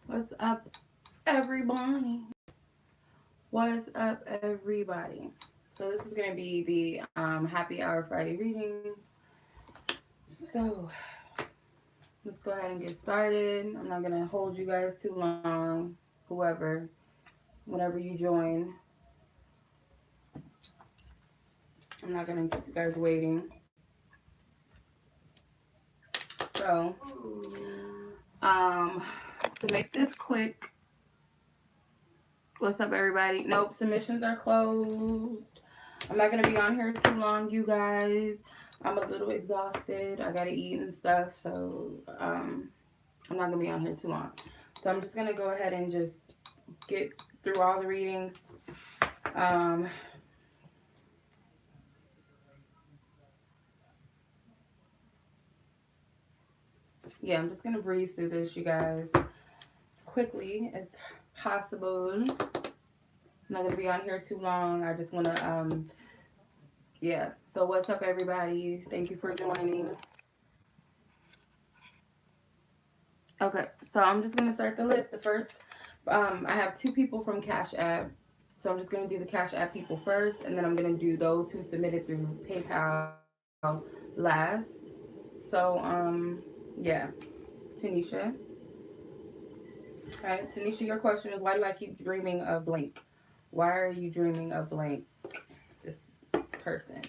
What's up, everybody? What's up, everybody? So this is gonna be the Happy Hour Friday readings. So let's go ahead and get started. I'm not gonna hold you guys too long. Whoever, whenever you join, I'm not gonna keep you guys waiting. So, um, to make this quick, what's up, everybody? Nope, submissions are closed. I'm not gonna be on here too long, you guys. I'm a little exhausted. I gotta eat and stuff, so I'm not gonna be on here too long. So I'm just gonna go ahead and just get through all the readings. Um, yeah, I'm just gonna breeze through this, you guys, as quickly as possible. I'm not gonna be on here too long. I just wanna yeah. So what's up, everybody? Thank you for joining. Okay, so I'm just gonna start the list. The first, I have two people from Cash App, so I'm just gonna do the Cash App people first, and then I'm gonna do those who submitted through PayPal last. So, yeah, Tanisha. Okay, Tanisha, your question is, why do I keep dreaming of blank? Why are you dreaming of blank? This person.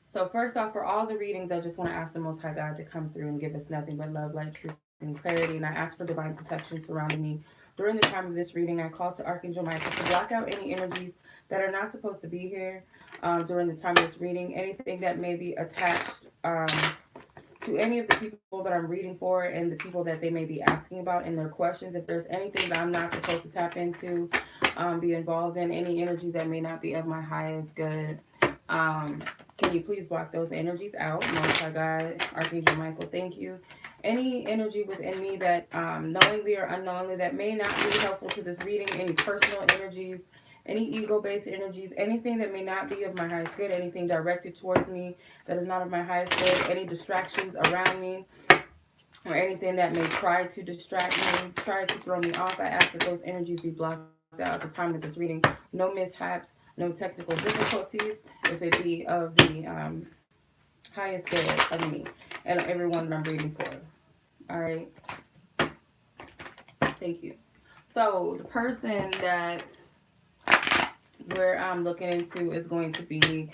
So first off, for all the readings, I just want to ask the Most High God to come through and give us nothing but love, light, truth, and clarity. And I ask for divine protection surrounding me. During the time of this reading, I call to Archangel Michael to block out any energies that are not supposed to be here during the time of this reading. Anything that may be attached to any of the people that I'm reading for and the people that they may be asking about in their questions. If there's anything that I'm not supposed to tap into, be involved in, any energies that may not be of my highest good, can you please block those energies out? Most High God, Archangel Michael, thank you. Any energy within me that knowingly or unknowingly that may not be helpful to this reading, any personal energies, any ego-based energies, anything that may not be of my highest good, anything directed towards me that is not of my highest good, any distractions around me, or anything that may try to distract me, try to throw me off, I ask that those energies be blocked out at the time of this reading. No mishaps, no technical difficulties, if it be of the highest good of me and everyone that I'm reading for. All right. Thank you. So the person that we're looking into is going to be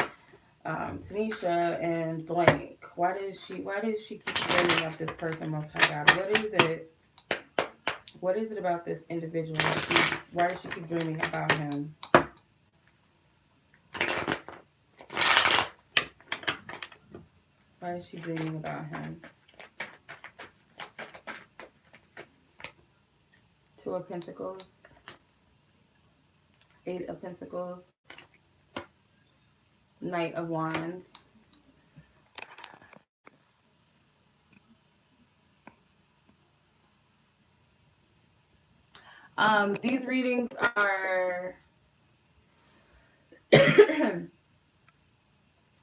Tanisha and blank. Why does she keep bringing up this person, Most High God? What is it? What is it about this individual? Why does she keep dreaming about him? Why is she dreaming about him? Two of Pentacles, Eight of Pentacles, Knight of Wands. These readings are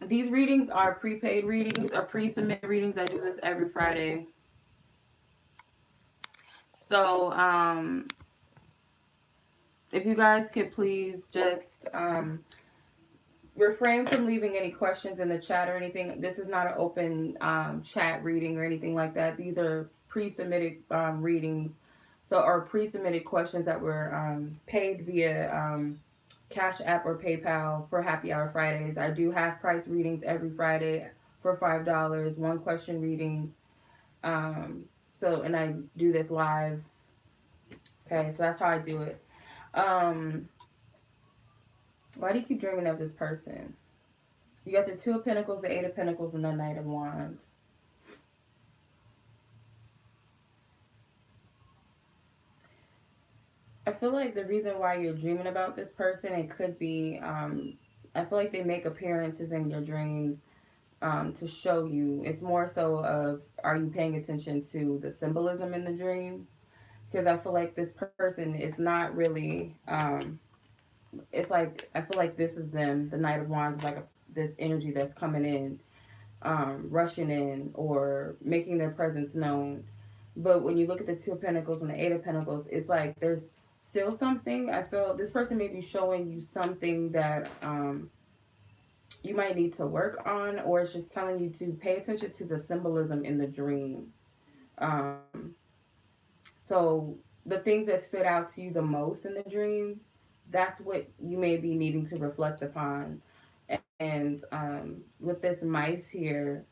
these readings are prepaid readings or pre-submitted readings. I do this every Friday. So if you guys could please just refrain from leaving any questions in the chat or anything. This is not an open chat reading or anything like that. These are pre-submitted readings, so or pre-submitted questions that were paid via Cash App or PayPal for Happy Hour Fridays. I do half price readings every Friday for $5, one question readings. And I do this live. Okay, so that's how I do it. Um, why do you keep dreaming of this person? You got the Two of Pentacles, the Eight of Pentacles, and the Knight of Wands. I feel like the reason why you're dreaming about this person, it could be, I feel like they make appearances in your dreams to show you. It's more so of, are you paying attention to the symbolism in the dream? Because I feel like this person is not really, it's like, I feel like this is them. The Knight of Wands is like this energy that's coming in, rushing in or making their presence known. But when you look at the Two of Pentacles and the Eight of Pentacles, it's like there's still something. I feel this person may be showing you something that you might need to work on, or it's just telling you to pay attention to the symbolism in the dream. Um, so the things that stood out to you the most in the dream, that's what you may be needing to reflect upon. And with this mice here,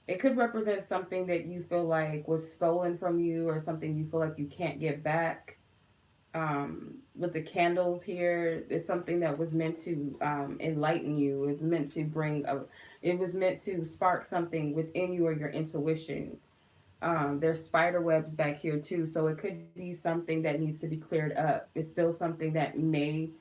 it could represent something that you feel like was stolen from you or something you feel like you can't get back. With the candles here, it's something that was meant to enlighten you. It's meant to it was meant to spark something within you or your intuition. There's spider webs back here too, so it could be something that needs to be cleared up. It's still something that may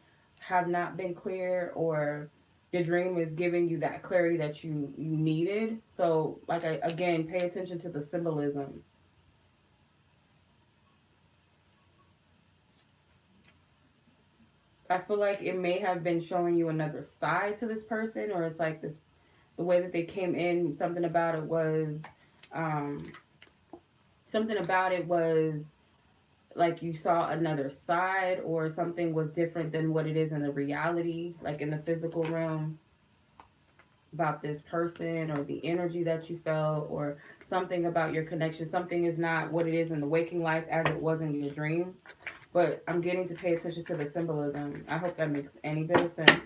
have not been clear, or the dream is giving you that clarity that you needed. So, like again, pay attention to the symbolism. I feel like it may have been showing you another side to this person, or it's like this the way that they came in. Um, something about it was like you saw another side, or something was different than what it is in the reality, like in the physical realm, about this person or the energy that you felt, or something about your connection. Something is not what it is in the waking life as it was in your dream. But I'm getting to pay attention to the symbolism. I hope that makes any bit of sense.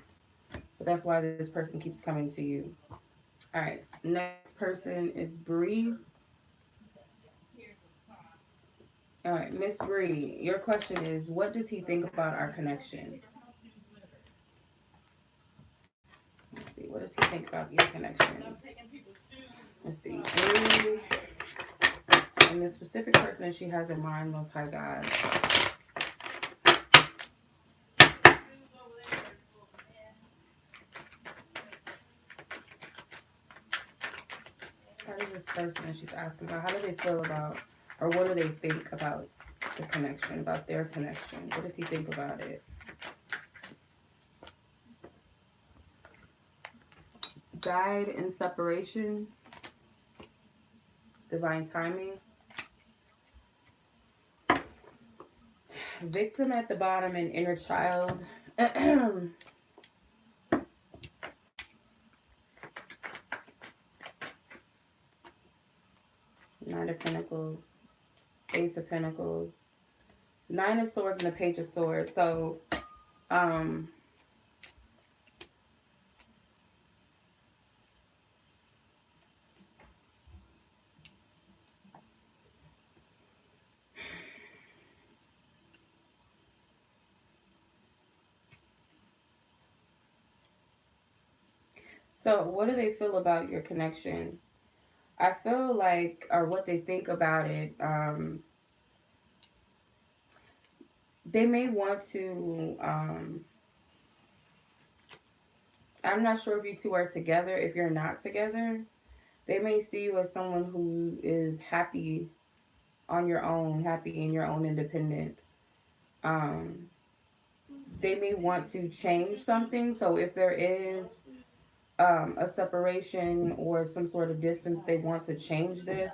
But that's why this person keeps coming to you. All right. Next person is Bree. All right, Miss Bree, your question is, what does he think about our connection? Let's see. What does he think about your connection? Let's see. Bree, and the specific person that she has in mind, Most High God. How does this person that she's asking about, how do they feel about, or what do they think about the connection, about their connection? What does he think about it? Guide and separation, divine timing. Victim at the bottom and inner child. Nine of Pentacles, Ace of Pentacles, Nine of Swords, and the Page of Swords. So, um, so what do they feel about your connection? I feel like, or what they think about it, they may want to, I'm not sure if you two are together. If you're not together, they may see you as someone who is happy on your own, happy in your own independence. Um, they may want to change something. So if there is a separation or some sort of distance, they want to change this.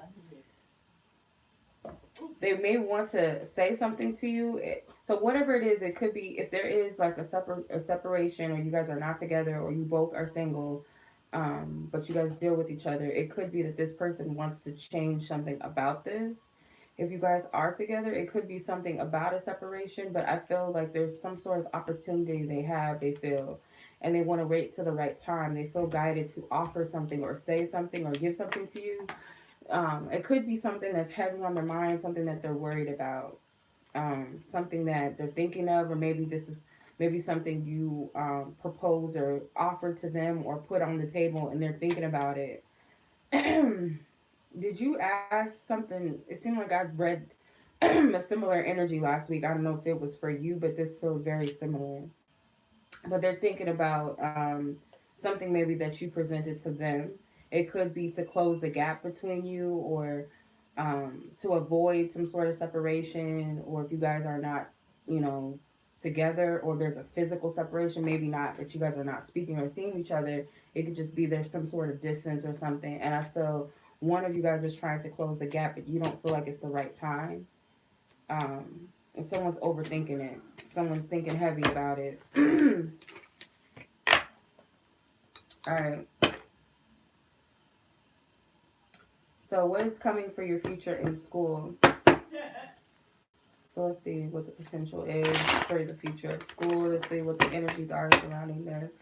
They may want to say something to you. So whatever it is, it could be, if there is like a separation, or you guys are not together, or you both are single, but you guys deal with each other. It could be that this person wants to change something about this. If you guys are together, it could be something about a separation, but I feel like there's some sort of opportunity they feel, and they want to wait to the right time. They feel guided to offer something or say something or give something to you. It could be something that's heavy on their mind, something that they're worried about, something that they're thinking of, or maybe this is maybe something you propose or offer to them or put on the table, and they're thinking about it. Did you ask something? It seemed like I read a similar energy last week. I don't know if it was for you, but this feels very similar. But they're thinking about something maybe that you presented to them. It could be to close the gap between you, or to avoid some sort of separation, or if you guys are not, you know, together, or there's a physical separation, maybe not that you guys are not speaking or seeing each other. It could just be there's some sort of distance or something. And I feel one of you guys is trying to close the gap, but you don't feel like it's the right time. And someone's overthinking it. Someone's thinking heavy about it. All right. So what is coming for your future in school? So let's see what the potential is for the future of school. Let's see what the energies are surrounding this.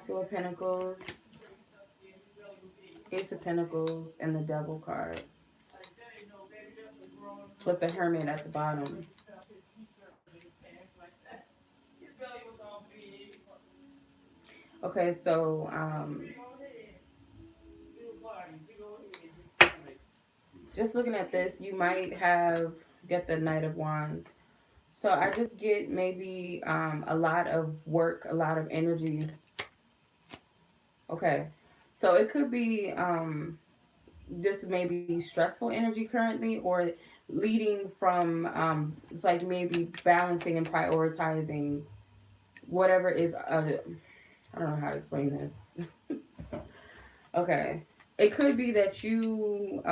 Two of Pentacles, Ace of Pentacles, and the Devil card. With the Hermit at the bottom. Okay, so just looking at this, you might get the Knight of Wands. So I just get maybe a lot of work, a lot of energy. Okay, so it could be this may be stressful energy currently, or leading from it's like maybe balancing and prioritizing whatever is I don't know how to explain this. Okay, it could be that you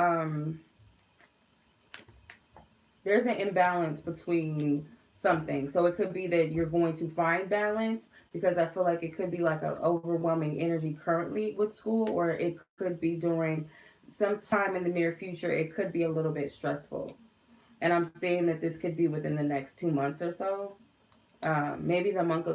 there's an imbalance between something. So it could be that you're going to find balance, because I feel like it could be like an overwhelming energy currently with school, or it could be during sometime in the near future. It could be a little bit stressful. And I'm saying that this could be within the next 2 months or so. Maybe the month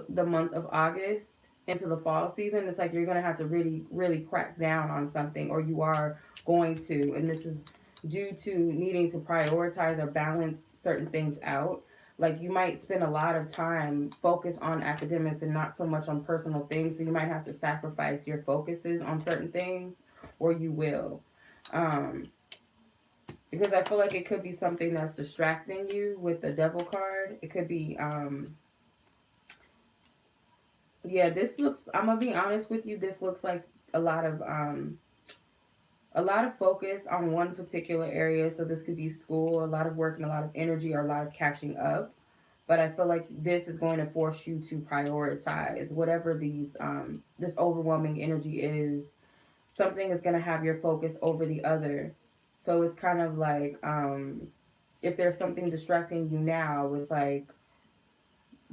of August into the fall season. It's like you're going to have to really, really crack down on something, or you are going to. And this is due to needing to prioritize or balance certain things out. Like you might spend a lot of time focused on academics and not so much on personal things. So you might have to sacrifice your focuses on certain things, or you will. Because I feel like it could be something that's distracting you with the Devil card. It could be, yeah, this looks, I'm going to be honest with you, this looks like a lot of focus on one particular area. So this could be school, a lot of work and a lot of energy, or a lot of catching up. But I feel like this is going to force you to prioritize whatever this overwhelming energy is. Something is going to have your focus over the other. So it's kind of like, if there's something distracting you now, it's like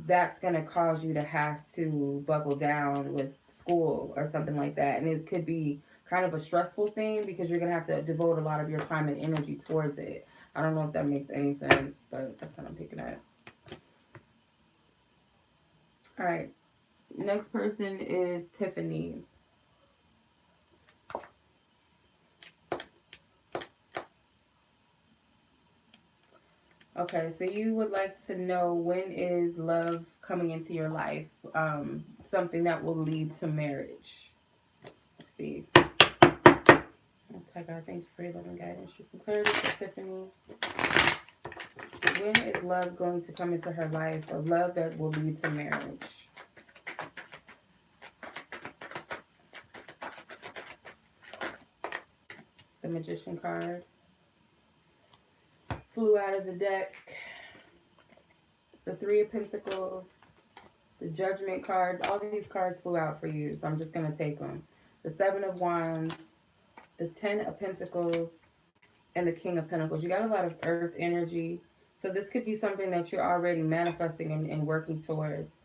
that's going to cause you to have to buckle down with school or something like that. And it could be kind of a stressful thing, because you're going to have to devote a lot of your time and energy towards it. I don't know if that makes any sense, but that's what I'm picking up. All right. Next person is Tiffany. Okay, so you would like to know, when is love coming into your life? Something that will lead to marriage. Let's see. Let's take our thank you for your love and guidance. Truth and clarity for Tiffany. When is love going to come into her life? A love that will lead to marriage. The Magician card flew out of the deck. The Three of Pentacles, the Judgment card. All these cards flew out for you, so I'm just going to take them. The Seven of Wands, the Ten of Pentacles, and the King of Pentacles. You got a lot of earth energy. So this could be something that you're already manifesting and working towards.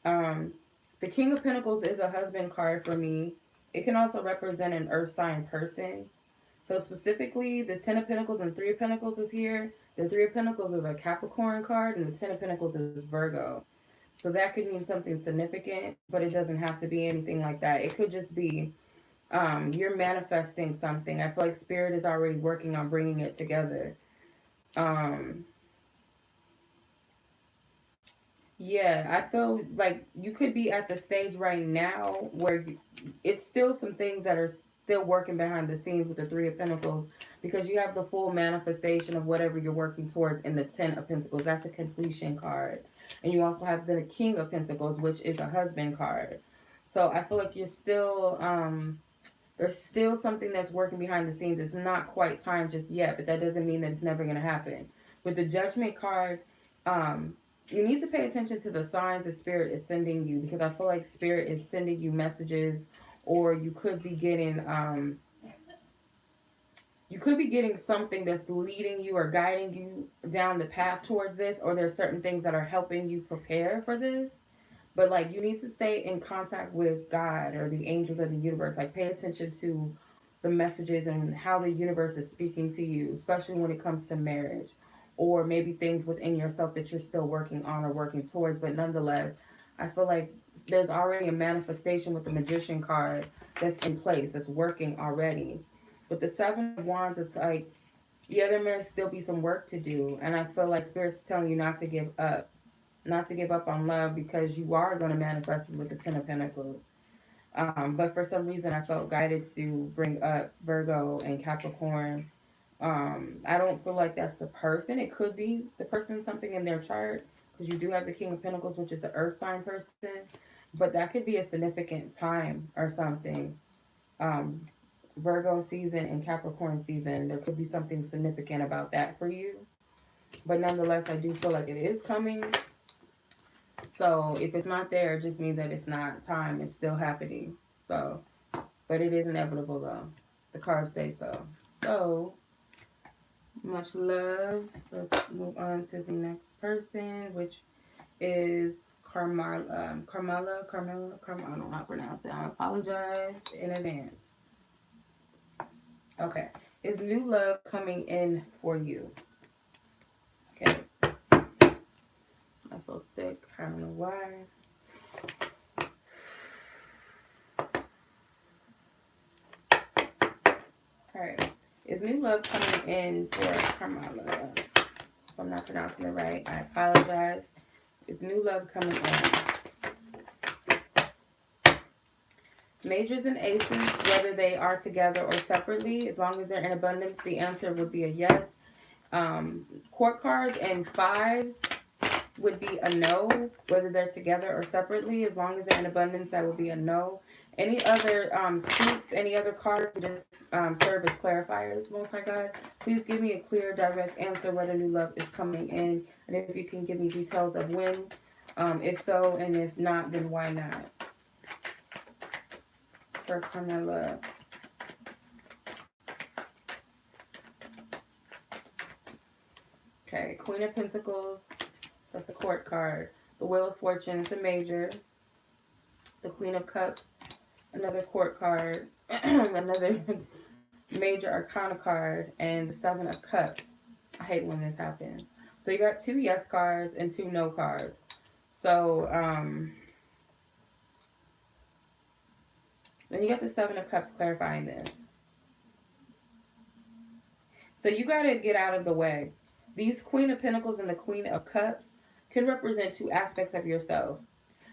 The King of Pentacles is a husband card for me. It can also represent an earth sign person. So specifically, the Ten of Pentacles and Three of Pentacles is here. The Three of Pentacles is a Capricorn card, and the Ten of Pentacles is Virgo. So that could mean something significant, but it doesn't have to be anything like that. It could just be you're manifesting something. I feel like Spirit is already working on bringing it together. Yeah, I feel like you could be at the stage right now where it's still some things that are still working behind the scenes with the Three of Pentacles, because you have the full manifestation of whatever you're working towards in the Ten of Pentacles. That's a completion card. And you also have the King of Pentacles, which is a husband card. So I feel like you're still, there's still something that's working behind the scenes. It's not quite time just yet, but that doesn't mean that it's never going to happen. With the Judgment card, you need to pay attention to the signs that Spirit is sending you, because I feel like Spirit is sending you messages, or you could be getting something that's leading you or guiding you down the path towards this, or there's certain things that are helping you prepare for this. But like, you need to stay in contact with God or the angels of the universe. Like, pay attention to the messages and how the universe is speaking to you, especially when it comes to marriage, or maybe things within yourself that you're still working on or working towards. But nonetheless, I feel like there's already a manifestation with the Magician card that's in place, that's working already. With the Seven of Wands, it's like, yeah, there may still be some work to do. And I feel like Spirit's telling you not to give up. Not to give up on love, because you are going to manifest it with the Ten of Pentacles. But for some reason, I felt guided to bring up Virgo and Capricorn. I don't feel like that's the person. It could be the person, something in their chart, because you do have the King of Pentacles, which is the earth sign person. But that could be a significant time or something. Virgo season and Capricorn season, there could be something significant about that for you. But nonetheless, I do feel like it is coming. So if it's not there, it just means that it's not time. It's still happening. So, but it is inevitable though. The cards say so. So, much love. Let's move on to the next person, which is Kamarla. I don't know how to pronounce it. I apologize in advance. Okay. Is new love coming in for you? Okay. I feel sick. I don't know why. Alright. Is new love coming in for Kamarla? If I'm not pronouncing it right, I apologize. Is new love coming in? Majors and aces, whether they are together or separately, as long as they're in abundance, the answer would be a yes. Court cards and fives would be a no, whether they're together or separately. As long as they're in abundance, that would be a no. Any other suits, any other cards would just serve as clarifiers. Most High God, please give me a clear, direct answer whether new love is coming in, and if you can give me details of when, if so, and if not, then why not? For Kamarla. Okay, Queen of Pentacles. That's a court card. The Wheel of Fortune is a major. The Queen of Cups, another court card. Another major arcana card. And the Seven of Cups. I hate when this happens. So you got 2 yes cards and 2 no cards. So, then you got the Seven of Cups clarifying this. So you got to get out of the way. These Queen of Pentacles and the Queen of Cups can represent 2 aspects of yourself.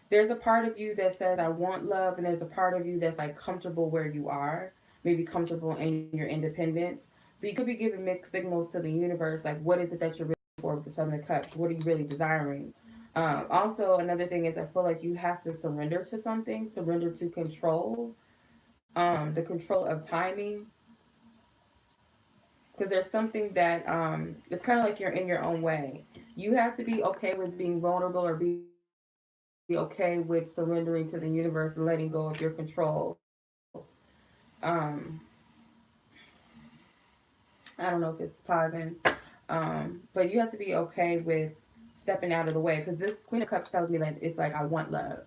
There's a part of you that says, I want love, and there's a part of you that's like comfortable where you are, maybe comfortable in your independence. So you could be giving mixed signals to the universe, like, what is it that you're really for with the Seven of Cups? What are you really desiring? Also, another thing is, I feel like you have to surrender to something, surrender to control, the control of timing. Because there's something that, it's kind of like you're in your own way. You have to be okay with being vulnerable, or be okay with surrendering to the universe and letting go of your control. I don't know if it's pausing. But you have to be okay with stepping out of the way. Because this Queen of Cups tells me that it's like, I want love.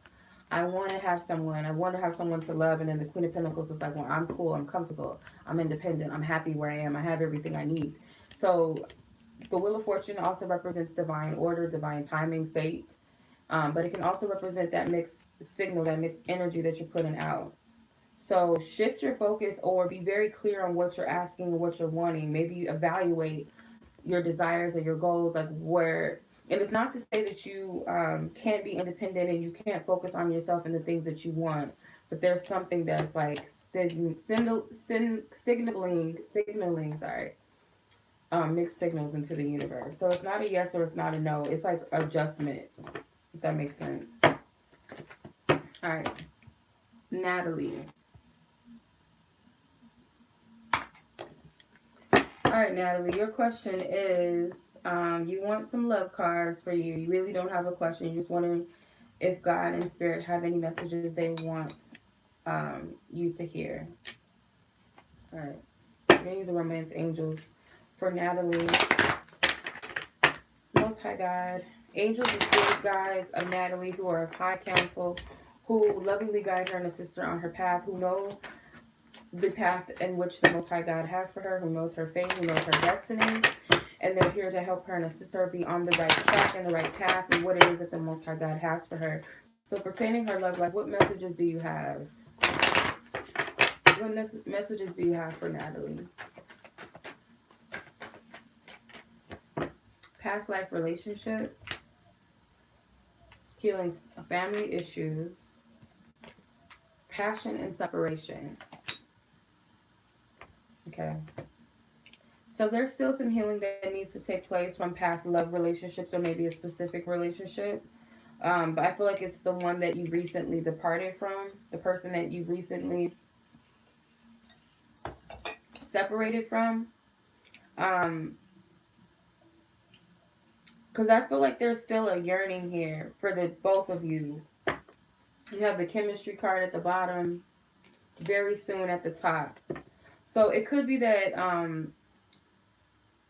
I want to have someone. I want to have someone to love. And then the Queen of Pentacles is like, well, I'm cool. I'm comfortable. I'm independent. I'm happy where I am. I have everything I need. So the Wheel of Fortune also represents divine order, divine timing, fate. But it can also represent that mixed signal, that mixed energy that you're putting out. So shift your focus, or be very clear on what you're asking and what you're wanting. Maybe you evaluate your desires or your goals, like where... And it's not to say that you can't be independent and you can't focus on yourself and the things that you want. But there's something that's like signaling, mixed signals into the universe. So it's not a yes or it's not a no. It's like adjustment, if that makes sense. All right. Natalie. All right, Natalie, your question is, you want some love cards for you. You really don't have a question. You're just wondering if God and Spirit have any messages they want you to hear. All right. We're going to use the romance angels for Natalie. Most High God, angels and spirit guides of Natalie who are of high counsel, who lovingly guide her and assist her on her path, who know the path in which the Most High God has for her, who knows her fate, who knows her destiny, and they're here to help her and assist her be on the right track and the right path and what it is that the Most High God has for her. So pertaining her love life, what messages do you have? What messages do you have for Natalie? Past life relationship, healing family issues, passion and separation. Okay. So there's still some healing that needs to take place from past love relationships or maybe a specific relationship. But I feel like it's the one that you recently departed from, the person that you recently separated from. Because I feel like there's still a yearning here for the both of you. You have the chemistry card at the bottom, very soon at the top. So it could be that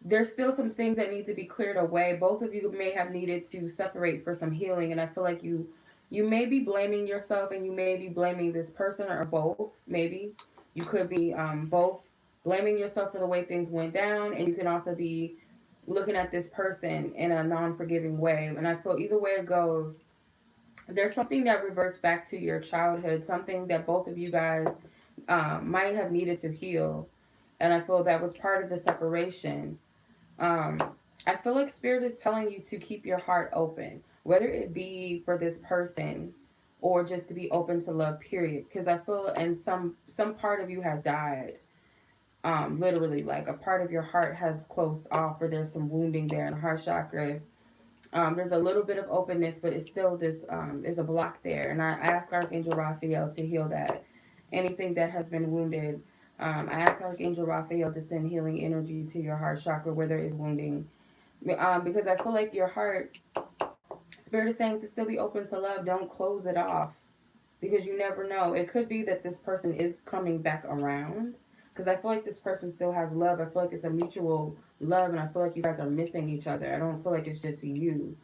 there's still some things that need to be cleared away. Both of you may have needed to separate for some healing, and I feel like you may be blaming yourself and you may be blaming this person, or both. Maybe you could be both blaming yourself for the way things went down, and you can also be looking at this person in a non-forgiving way. And I feel either way it goes, there's something that reverts back to your childhood, something that both of you guys might have needed to heal. And I feel that was part of the separation. I feel like Spirit is telling you to keep your heart open, whether it be for this person or just to be open to love, period. Because I feel, and some part of you has died. Literally, like a part of your heart has closed off, or there's some wounding there in the heart chakra. There's a little bit of openness, but it's still this is a block there. And I ask Archangel Raphael to heal that. Anything that has been wounded. I ask Archangel Raphael to send healing energy to your heart chakra where there is wounding. Because I feel like your heart, Spirit is saying to still be open to love. Don't close it off. Because you never know. It could be that this person is coming back around. Because I feel like this person still has love. I feel like it's a mutual love, and I feel like you guys are missing each other. I don't feel like it's just you.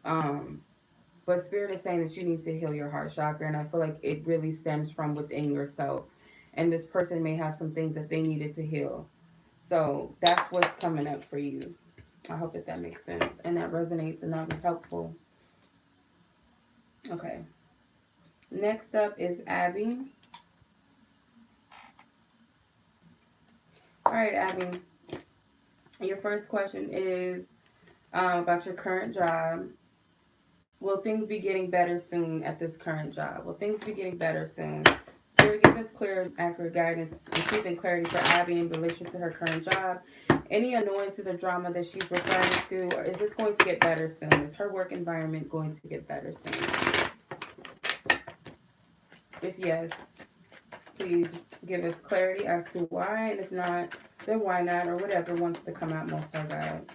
But Spirit is saying that you need to heal your heart chakra, and I feel like it really stems from within yourself. And this person may have some things that they needed to heal. So that's what's coming up for you. I hope that makes sense and that resonates and that was helpful. Okay. Next up is Abby. All right, Abby. Your first question is about your current job. Will things be getting better soon at this current job? Will things be getting better soon? Spirit, give us clear, accurate guidance and truth and clarity for Abby in relation to her current job. Any annoyances or drama that she's referring to, or is this going to get better soon? Is her work environment going to get better soon? If yes, please give us clarity as to why, and if not, then why not, or whatever wants to come out most of God.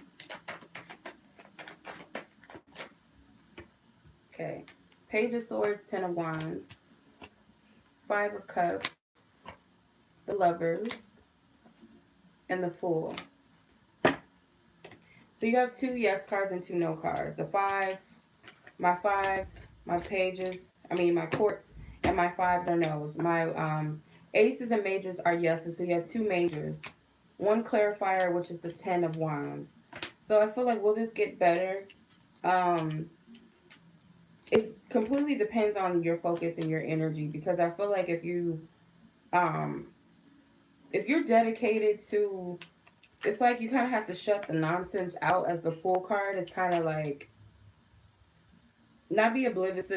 Okay. Page of Swords, Ten of Wands, Five of Cups, the Lovers, and the Fool. So you have two yes cards and two no cards. The five, my fives, my pages, my courts, and my fives are no's. My aces and majors are yeses. So you have two majors. One clarifier, which is the Ten of Wands. So I feel like, will this get better? It completely depends on your focus and your energy, because I feel like if you're dedicated to, it's like you kind of have to shut the nonsense out, as the Fool card is kind of like, not be oblivious,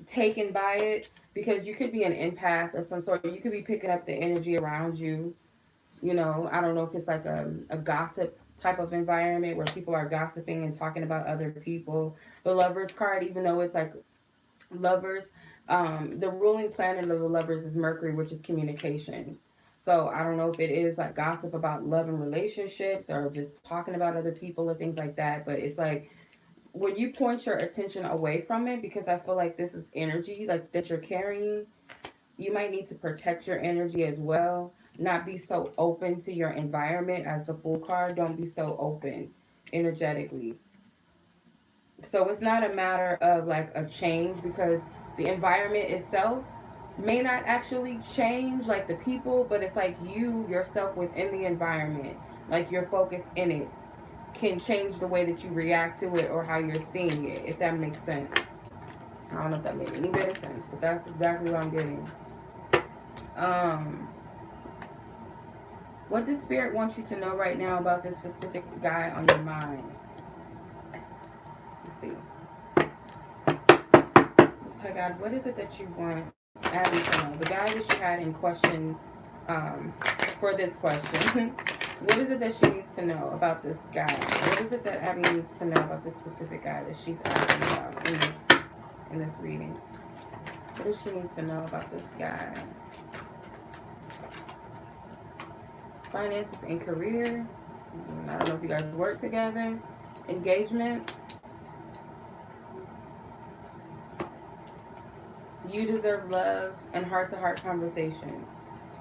taken by it, because you could be an empath of some sort. You could be picking up the energy around you. I don't know if it's like a gossip type of environment where people are gossiping and talking about other people. The Lovers card, even though it's like Lovers, the ruling planet of the lovers is Mercury, which is communication. So I don't know if it is like gossip about love and relationships or just talking about other people or things like that. But it's like when you point your attention away from it, because I feel like this is energy like that you're carrying, you might need to protect your energy as well. Not be so open to your environment as the Fool card. Don't be so open energetically. So it's not a matter of like a change, because the environment itself may not actually change like the people, but it's like you yourself within the environment, like your focus in it can change the way that you react to it or how you're seeing it, if that makes sense. I don't know if that made any bit of sense, but that's exactly what I'm getting. Um, what does Spirit want you to know right now about this specific guy on your mind? Let's see. Oh God, what is it that you want Abby to know? The guy that you had in question, for this question. What is it that she needs to know about this guy? What is it that Abby needs to know about this specific guy that she's asking about in this reading? What does she need to know about this guy? Finances and career. I don't know if you guys work together. Engagement. You deserve love and heart-to-heart conversation.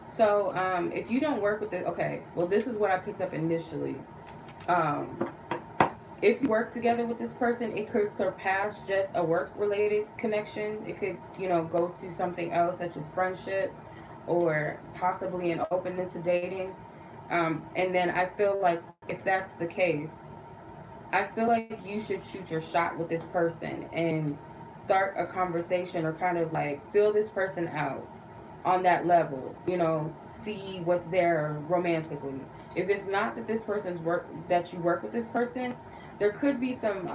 So, if you don't work with this, okay, well, this is what I picked up initially. If you work together with this person, it could surpass just a work-related connection. It could, go to something else, such as friendship or possibly an openness to dating. And then I feel like if that's the case, I feel like you should shoot your shot with this person and start a conversation or kind of like feel this person out on that level, see what's there romantically. If it's not that this person's that you work with this person, there could be some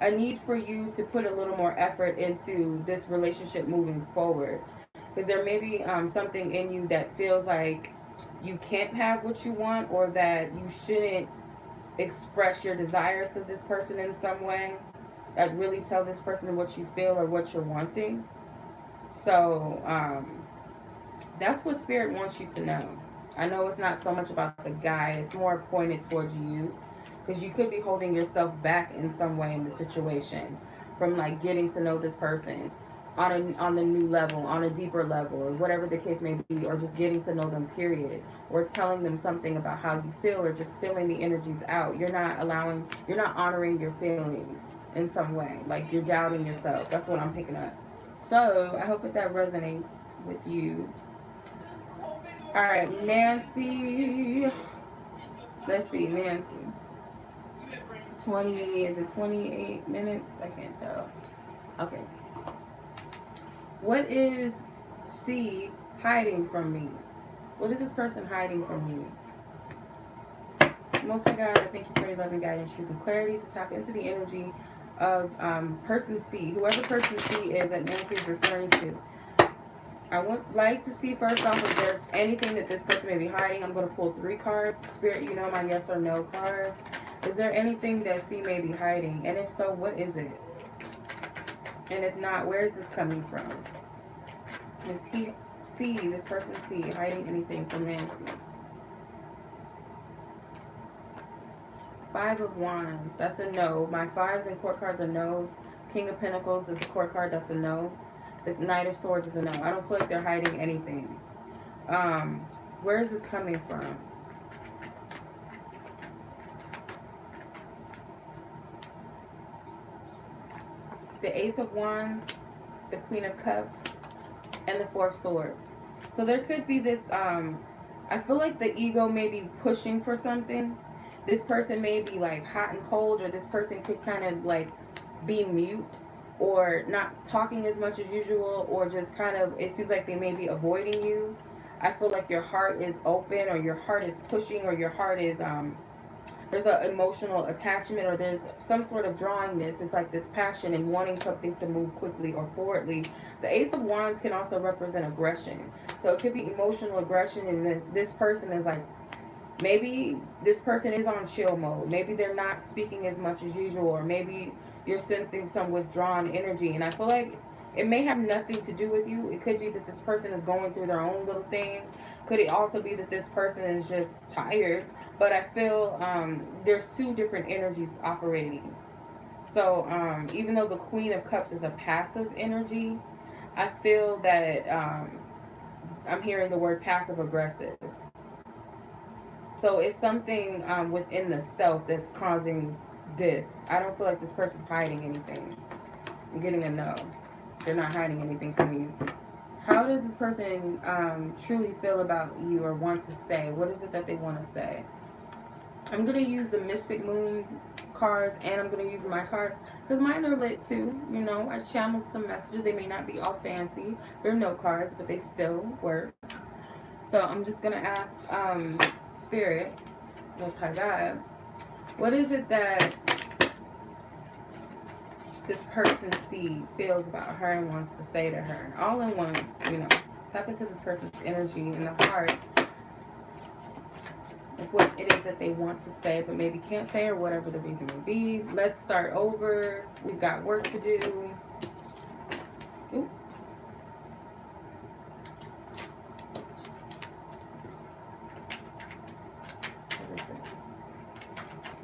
a need for you to put a little more effort into this relationship moving forward, because there may be something in you that feels like you can't have what you want, or that you shouldn't express your desires to this person in some way, like really tell this person what you feel or what you're wanting. So that's what Spirit wants you to know. I know it's not so much about the guy, it's more pointed towards you, because you could be holding yourself back in some way in the situation from like getting to know this person on the new level, on a deeper level, or whatever the case may be, or just getting to know them, period, or telling them something about how you feel, or just feeling the energies out. You're not honoring your feelings in some way, like you're doubting yourself. That's what I'm picking up. So I hope that resonates with you. All right, Nancy. Let's see, Nancy. 28 minutes? I can't tell. Okay. What is C hiding from me? What is this person hiding from you? Most High God, I thank you for your loving guidance, truth, and clarity to tap into the energy of person C. Whoever person C is that Nancy is referring to. I would like to see first off if there's anything that this person may be hiding. I'm going to pull 3 cards. Spirit, my yes or no cards. Is there anything that C may be hiding? And if so, what is it? And if not, where is this coming from? Is this person C, hiding anything from Nancy? 5 of Wands, that's a no. My 5s and court cards are no's. King of Pentacles is a court card, that's a no. The Knight of Swords is a no. I don't feel like they're hiding anything. Where is this coming from? The Ace of Wands, the Queen of Cups, and the 4 of Swords. So there could be this, I feel like the ego may be pushing for something. This person may be like hot and cold, or this person could kind of like be mute, or not talking as much as usual, or just kind of, it seems like they may be avoiding you. I feel like your heart is open, or your heart is pushing, or your heart is, there's an emotional attachment, or there's some sort of drawingness. It's like this passion and wanting something to move quickly or forwardly. The Ace of Wands can also represent aggression. So it could be emotional aggression, and this person is like, maybe this person is on chill mode. Maybe they're not speaking as much as usual, or maybe you're sensing some withdrawn energy. And I feel like It may have nothing to do with you. It could be that this person is going through their own little thing. Could it also be that this person is just tired? But I feel there's two different energies operating. So even though the Queen of Cups is a passive energy, I feel that I'm hearing the word passive aggressive. So it's something within the self that's causing this. I don't feel like this person's hiding anything. I'm getting a no. They're not hiding anything from you. How does this person truly feel about you or want to say? What is it that they want to say? I'm going to use the Mystic Moon cards and I'm going to use my cards because mine are lit too. You know, I channeled some messages. They may not be all fancy. They're no cards, but they still work. So I'm just going to ask Spirit, Most High God, what is it that this person feels about her and wants to say to her? All in one, you know. Tap into this person's energy in the heart of what it is that they want to say but maybe can't say or whatever the reason may be. Let's start over. We've got work to do. Ooh.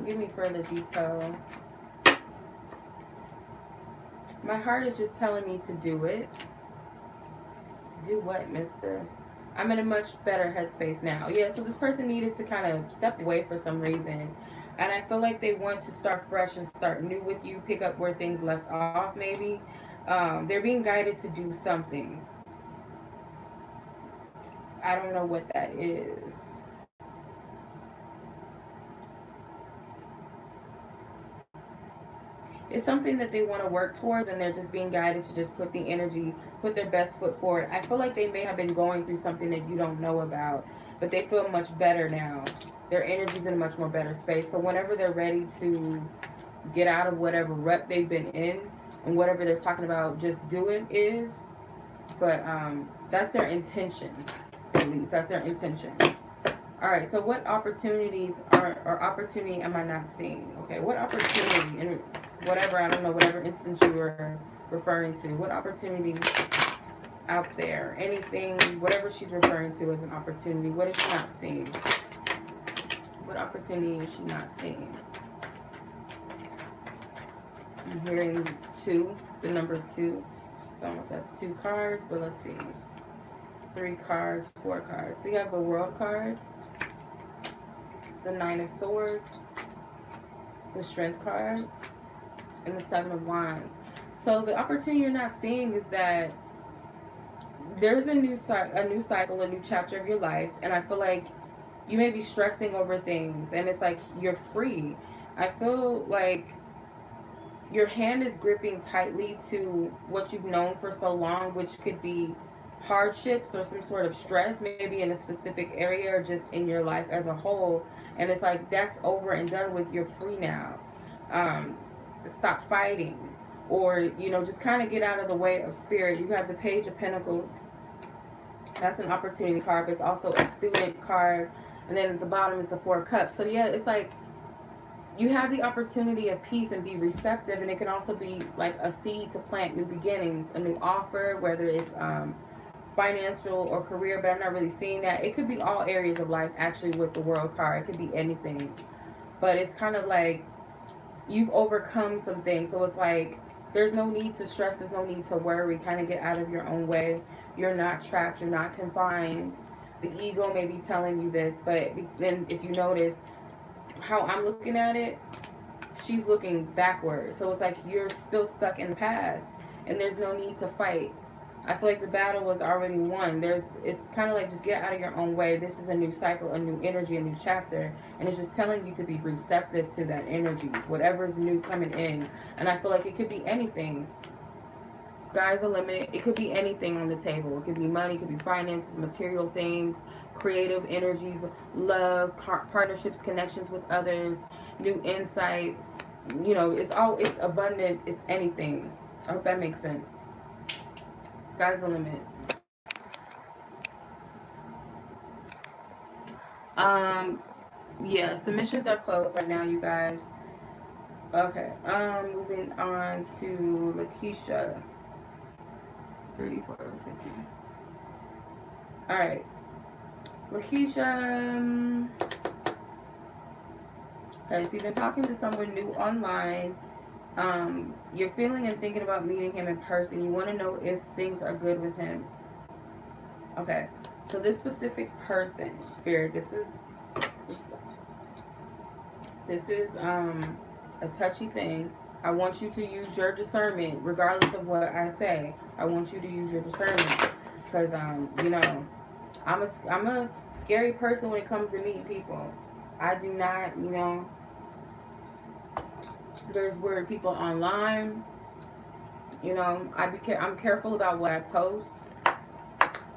Give me further detail. My heart is just telling me to do it. Do what, mister? I'm in a much better headspace now. Yeah, so this person needed to kind of step away for some reason. And I feel like they want to start fresh and start new with you, pick up where things left off maybe. They're being guided to do something. I don't know what that is. It's something that they want to work towards and they're just being guided to just put the energy, put their best foot forward. I feel like they may have been going through something that you don't know about, but they feel much better now. Their energy's in a much more better space. So whenever they're ready to get out of whatever rut they've been in and whatever they're talking about, just do it is. But that's their intentions, at least. That's their intention. All right, so what opportunities or opportunity am I not seeing? Okay, what opportunity and whatever, I don't know, whatever instance you were referring to, what opportunity out there, anything, whatever she's referring to as an opportunity, what is she not seeing? What opportunity is she not seeing? I'm hearing 2, the number 2. So I don't know if that's 2 cards, but let's see. 3 cards, 4 cards. So you have the World card, the 9 of Swords, the Strength card, and the 7 of Wands. So the opportunity you're not seeing is that there's a new cycle, a new chapter of your life, and I feel like you may be stressing over things, and it's like you're free. I feel like your hand is gripping tightly to what you've known for so long, which could be hardships or some sort of stress, maybe in a specific area or just in your life as a whole. And it's like that's over and done with. You're free now. Stop fighting, or you know, just kind of get out of the way of Spirit. You have the Page of Pentacles. That's an opportunity card, but it's also a student card. And then at the bottom is the 4 of Cups. So yeah, it's like you have the opportunity of peace and be receptive, and it can also be like a seed to plant new beginnings, a new offer, whether it's financial or career, but I'm not really seeing that. It could be all areas of life actually with the World card. It could be anything, but it's kind of like you've overcome some things. So it's like there's no need to stress, there's no need to worry. Kind of get out of your own way. You're not trapped, you're not confined. The ego may be telling you this, but then if you notice how I'm looking at it, she's looking backwards. So it's like you're still stuck in the past and there's no need to fight. I feel like the battle was already won. It's kind of like just get out of your own way. This is a new cycle, a new energy, a new chapter. And it's just telling you to be receptive to that energy, whatever's new coming in. And I feel like it could be anything. Sky's the limit. It could be anything on the table. It could be money, it could be finances, material things, creative energies, love, partnerships, connections with others, new insights. You know, it's abundant. It's anything. I hope that makes sense. Sky's the limit. Yeah, submissions are closed right now, you guys. Okay, moving on to Lakesha. 34, 15. Alright. Lakesha. Okay, so you've been talking to someone new online. You're feeling and thinking about meeting him in person. You want to know if things are good with him. Okay. So this specific person, Spirit, this is a touchy thing. I want you to use your discernment, regardless of what I say. I want you to use your discernment, because you know, I'm a scary person when it comes to meeting people. I do not, you know. There's weird people online. You know, I'm careful about what I post.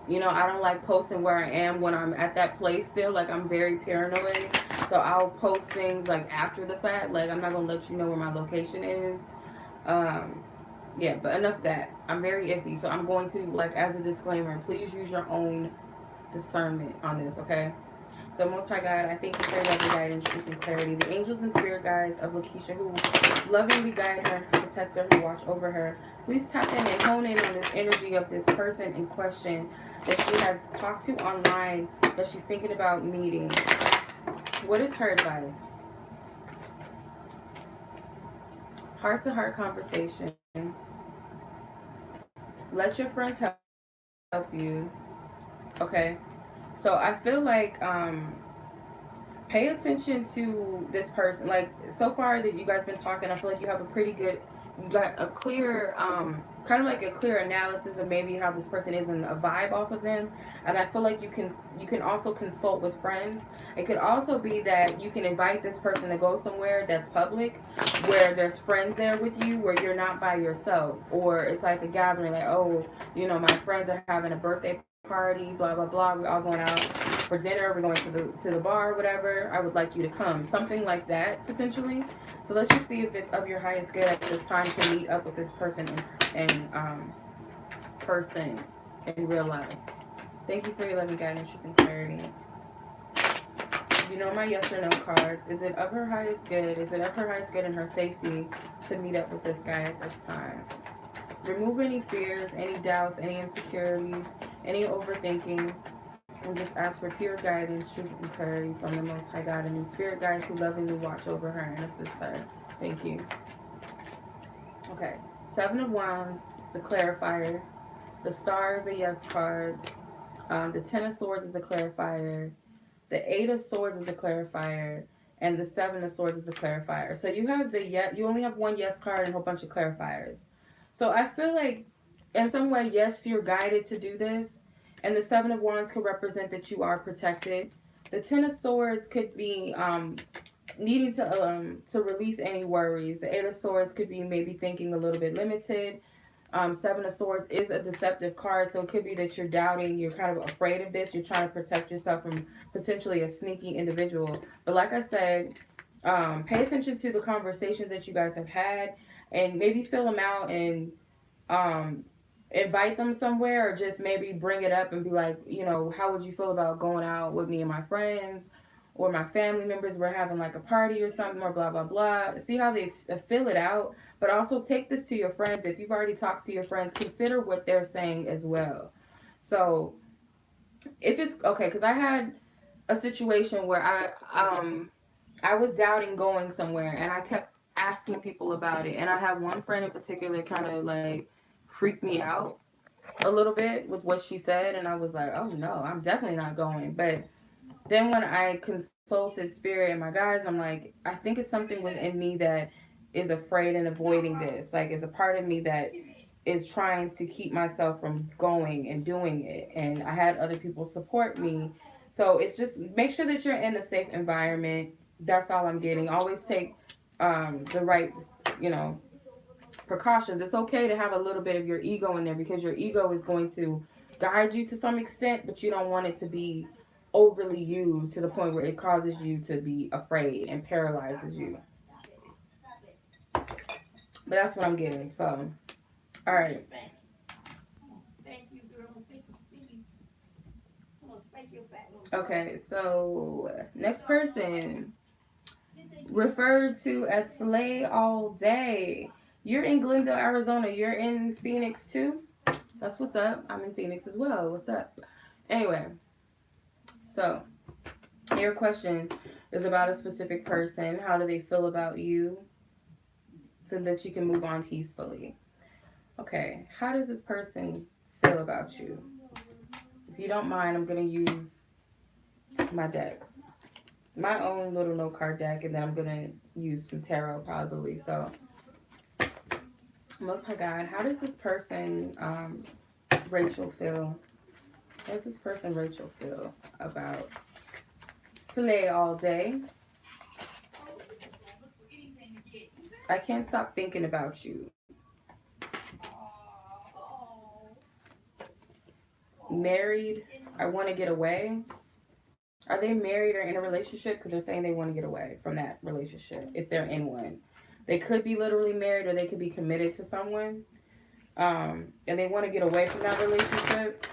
You know, I don't like posting where I am when I'm at that place still. Like, I'm very paranoid. So I'll post things, like, after the fact. Like, I'm not going to let you know where my location is. Yeah, but enough of that. I'm very iffy. So I'm going to, like, as a disclaimer, please use your own discernment on this, okay? So, Most High God, I thank you for your loving guidance, truth, and clarity. The angels and spirit guides of Lakesha, who lovingly guide her, protect her, who watch over her. Please tap in and hone in on this energy of this person in question that she has talked to online, that she's thinking about meeting. What is her advice? Heart-to-heart conversations. Let your friends help you. Okay. So I feel like pay attention to this person. Like, so far that you guys been talking, I feel like you have a pretty good, you got a clear kind of like a clear analysis of maybe how this person is and a vibe off of them. And I feel like you can also consult with friends. It could also be that you can invite this person to go somewhere that's public, where there's friends there with you, where you're not by yourself, or it's like a gathering, like, oh, you know, my friends are having a birthday party, blah blah blah, we're all going out for dinner, we're going to the bar, whatever, I would like you to come, something like that potentially. So let's just see if it's of your highest good at this time to meet up with this person in person in real life. Thank you for your loving guidance, truth, and clarity. You know my yes or no cards. Is it of her highest good? Is it of her highest good and her safety to meet up with this guy at this time? Remove any fears, any doubts, any insecurities, any overthinking, and just ask for pure guidance, truth, and clarity from the Most High God and the spirit guides who lovingly watch over her and assist her. Thank you. Okay. 7 of Wands is a clarifier. The Star is a yes card. The 10 of Swords is a clarifier. The 8 of Swords is a clarifier. And the 7 of Swords is a clarifier. So you have you only have one yes card and a whole bunch of clarifiers. So I feel like in some way, yes, you're guided to do this. And the 7 of Wands could represent that you are protected. The 10 of Swords could be needing to release any worries. The 8 of Swords could be maybe thinking a little bit limited. 7 of Swords is a deceptive card, so it could be that you're doubting, you're kind of afraid of this, you're trying to protect yourself from potentially a sneaky individual. But like I said, pay attention to the conversations that you guys have had, and maybe fill them out and invite them somewhere, or just maybe bring it up and be like, you know, how would you feel about going out with me and my friends or my family members? We're having like a party or something, or blah blah blah. See how they fill it out. But also take this to your friends. If you've already talked to your friends, consider what they're saying as well. So if it's okay, because I had a situation where I was doubting going somewhere, and I kept asking people about it. And I had one friend in particular kind of like freaked me out a little bit with what she said, and I was like, oh no, I'm definitely not going. But then when I consulted spirit and my guides, I'm like, I think it's something within me that is afraid and avoiding this. Like, it's a part of me that is trying to keep myself from going and doing it. And I had other people support me. So it's just make sure that you're in a safe environment. That's all I'm getting. Always take the right, you know, precautions. It's okay to have a little bit of your ego in there, because your ego is going to guide you to some extent, but you don't want it to be overly used to the point where it causes you to be afraid and paralyzes you. But that's what I'm getting. So, all right. Okay, so next person, referred to as Slay All Day. You're in Glendale, Arizona. You're in Phoenix too? That's what's up. I'm in Phoenix as well. What's up? Anyway, so your question is about a specific person. How do they feel about you so that you can move on peacefully? Okay, how does this person feel about you? If you don't mind, I'm going to use my decks. My own little note card deck, and then I'm going to use some tarot probably. So, Most High God, how does this person, Rachel, feel? How does this person, Rachel, feel about Slay all day? I can't stop thinking about you. Married, I want to get away. Are they married or in a relationship? Because they're saying they want to get away from that relationship if they're in one. They could be literally married or they could be committed to someone. And they want to get away from that relationship.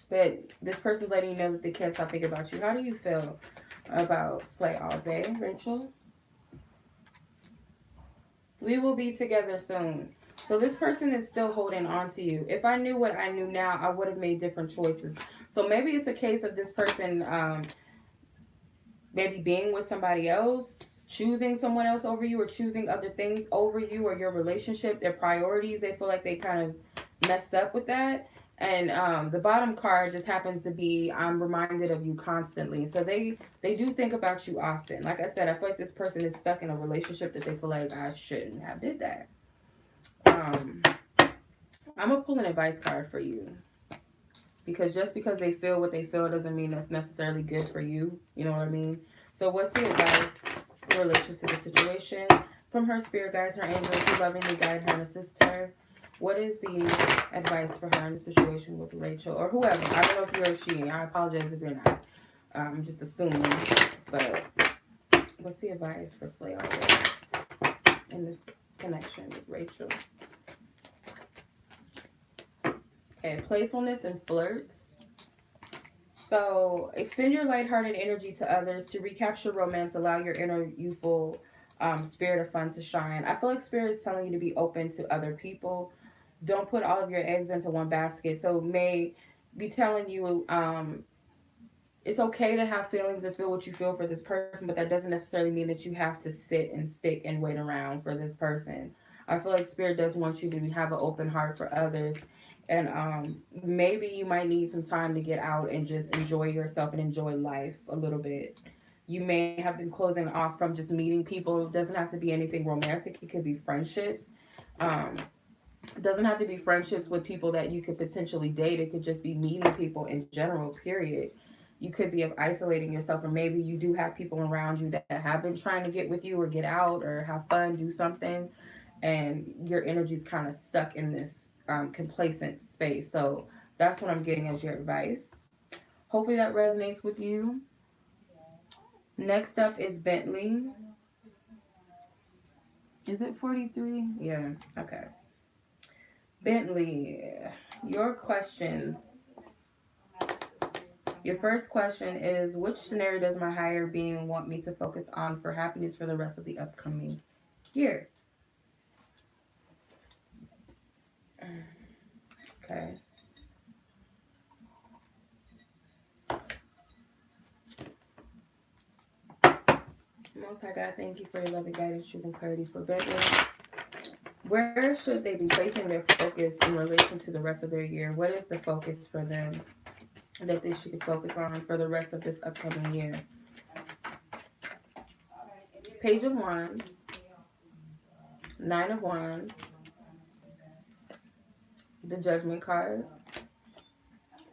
But this person's letting you know that they can't stop thinking about you. How do you feel about Slay all day, Rachel? We will be together soon. So this person is still holding on to you. If I knew what I knew now, I would have made different choices. So maybe it's a case of this person maybe being with somebody else, choosing someone else over you, or choosing other things over you or your relationship, their priorities. They feel like they kind of messed up with that. And the bottom card just happens to be, I'm reminded of you constantly. So they do think about you often. Like I said, I feel like this person is stuck in a relationship that they feel like I shouldn't have did that. I'm going to pull an advice card for you. Because just because they feel what they feel doesn't mean that's necessarily good for you. You know what I mean? So what's the advice in relation to the situation from her spirit guides, her angels who lovingly guide her and assist her? What is the advice for her in the situation with Rachel or whoever? I don't know if you're a she. I apologize if you're not. I'm just assuming. But what's the advice for Slay all day in this connection with Rachel? Okay, playfulness and flirts. So extend your lighthearted energy to others to recapture romance. Allow your inner youthful spirit of fun to shine. I feel like spirit is telling you to be open to other people. Don't put all of your eggs into one basket. So may be telling you it's okay to have feelings and feel what you feel for this person, but that doesn't necessarily mean that you have to sit and stick and wait around for this person. I feel like spirit does want you to have an open heart for others, and maybe you might need some time to get out and just enjoy yourself and enjoy life a little bit. You may have been closing off from just meeting people. It doesn't have to be anything romantic. It could be friendships. um, it doesn't have to be friendships with people that you could potentially date. It could just be meeting people in general, period. You could be isolating yourself, or maybe you do have people around you that have been trying to get with you or get out or have fun, do something, and your energy's kind of stuck in this complacent space. So that's what I'm getting as your advice. Hopefully that resonates with you. Next up is Bentley. Is it 43? Yeah, okay. Bentley, your questions. Your first question is, which scenario does my higher being want me to focus on for happiness for the rest of the upcoming year? Okay. Most High God, thank you for your loving guidance, truth, and clarity for Bentley. Where should they be placing their focus in relation to the rest of their year? What is the focus for them that they should focus on for the rest of this upcoming year? Page of Wands, Nine of Wands, the Judgment card,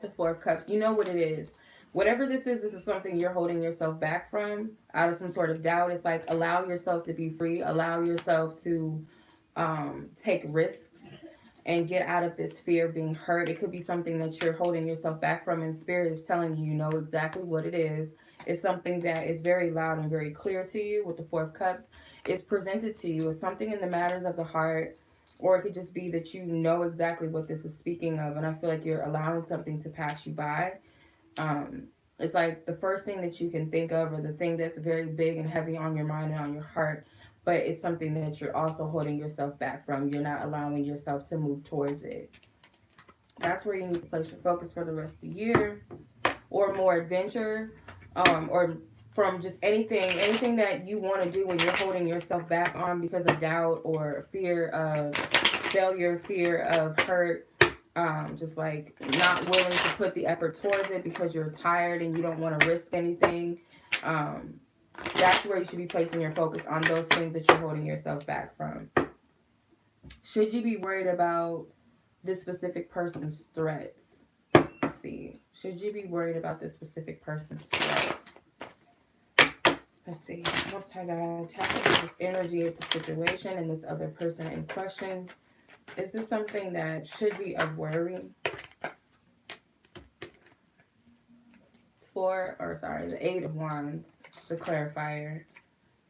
the Four of Cups. You know what it is. Whatever this is something you're holding yourself back from out of some sort of doubt. It's like, allow yourself to be free. Allow yourself to take risks and get out of this fear of being hurt. It could be something that you're holding yourself back from, and spirit is telling you, you know exactly what it is. It's something that is very loud and very clear to you with the Four of Cups. It's presented to you as something in the matters of the heart, or it could just be that you know exactly what this is speaking of, and I feel like you're allowing something to pass you by. It's like the first thing that you can think of, or the thing that's very big and heavy on your mind and on your heart. but it's something that you're also holding yourself back from. You're not allowing yourself to move towards it. That's where you need to place your focus for the rest of the year, or more adventure, or from just anything that you want to do when you're holding yourself back on because of doubt or fear of failure, fear of hurt, just like not willing to put the effort towards it because you're tired and you don't want to risk anything. That's where you should be placing your focus, on those things that you're holding yourself back from. Should you be worried about this specific person's threats? Let's see. Should you be worried about this specific person's threats? Let's see. What's I got? Tap into this energy of the situation and this other person in question. Is this something that should be of worry? The Eight of Wands, the clarifier.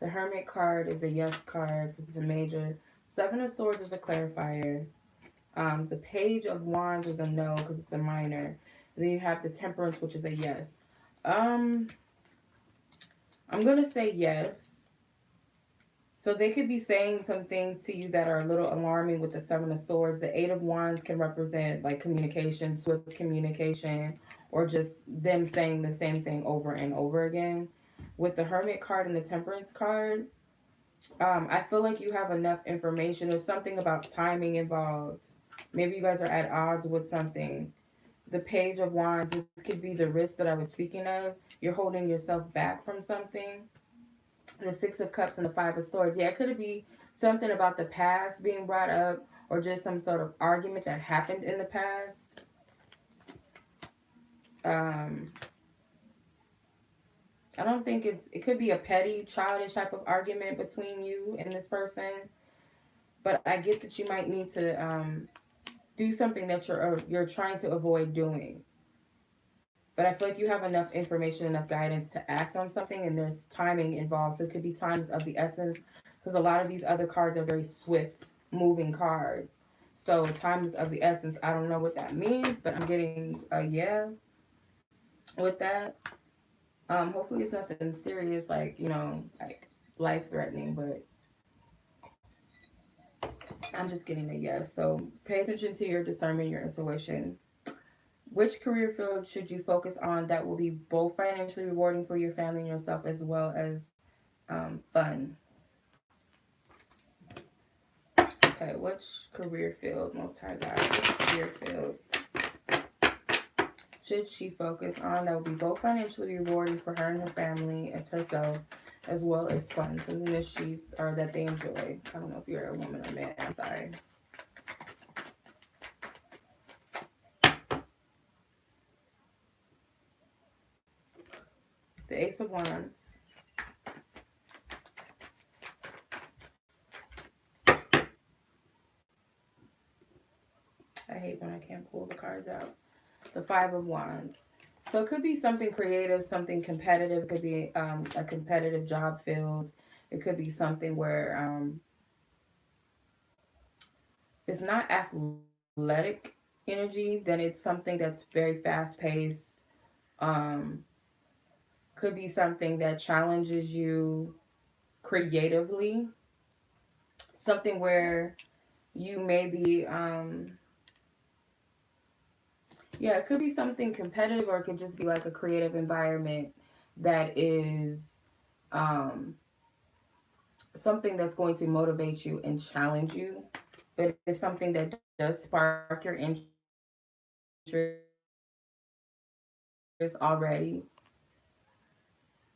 The Hermit card is a yes card because it's a major. Seven of Swords is a clarifier. The Page of Wands is a no because it's a minor. And then you have the Temperance, which is a yes. I'm going to say yes. So they could be saying some things to you that are a little alarming with the Seven of Swords. The Eight of Wands can represent like communication, swift communication, or just them saying the same thing over and over again. With the Hermit card and the Temperance card, I feel like you have enough information. There's something about timing involved. Maybe you guys are at odds with something. The Page of Wands, this could be the risk that I was speaking of. You're holding yourself back from something. The Six of Cups and the Five of Swords. Yeah, it could be something about the past being brought up, or just some sort of argument that happened in the past. I don't think it could be a petty, childish type of argument between you and this person. But I get that you might need to do something that you're trying to avoid doing. But I feel like you have enough information, enough guidance to act on something, and there's timing involved. So it could be times of the essence, because a lot of these other cards are very swift, moving cards. So times of the essence, I don't know what that means, but I'm getting a yeah with that. Hopefully it's nothing serious, like, like life-threatening, but I'm just getting a yes. So pay attention to your discernment, your intuition. Which career field should you focus on that will be both financially rewarding for your family and yourself, as well as fun? Okay, which career field, Most High God, which career field should she focus on that will be both financially rewarding for her and her family as herself, as well as fun, something that that they enjoy? I don't know if you're a woman or man. I'm sorry. The Ace of Wands. I hate when I can't pull the cards out. The Five of Wands. So it could be something creative, something competitive. It could be a competitive job field. It could be something where it's not athletic energy, then it's something that's very fast paced. Could be something that challenges you creatively. Something where you may be, yeah, it could be something competitive, or it could just be like a creative environment that is something that's going to motivate you and challenge you. But it's something that does spark your interest already.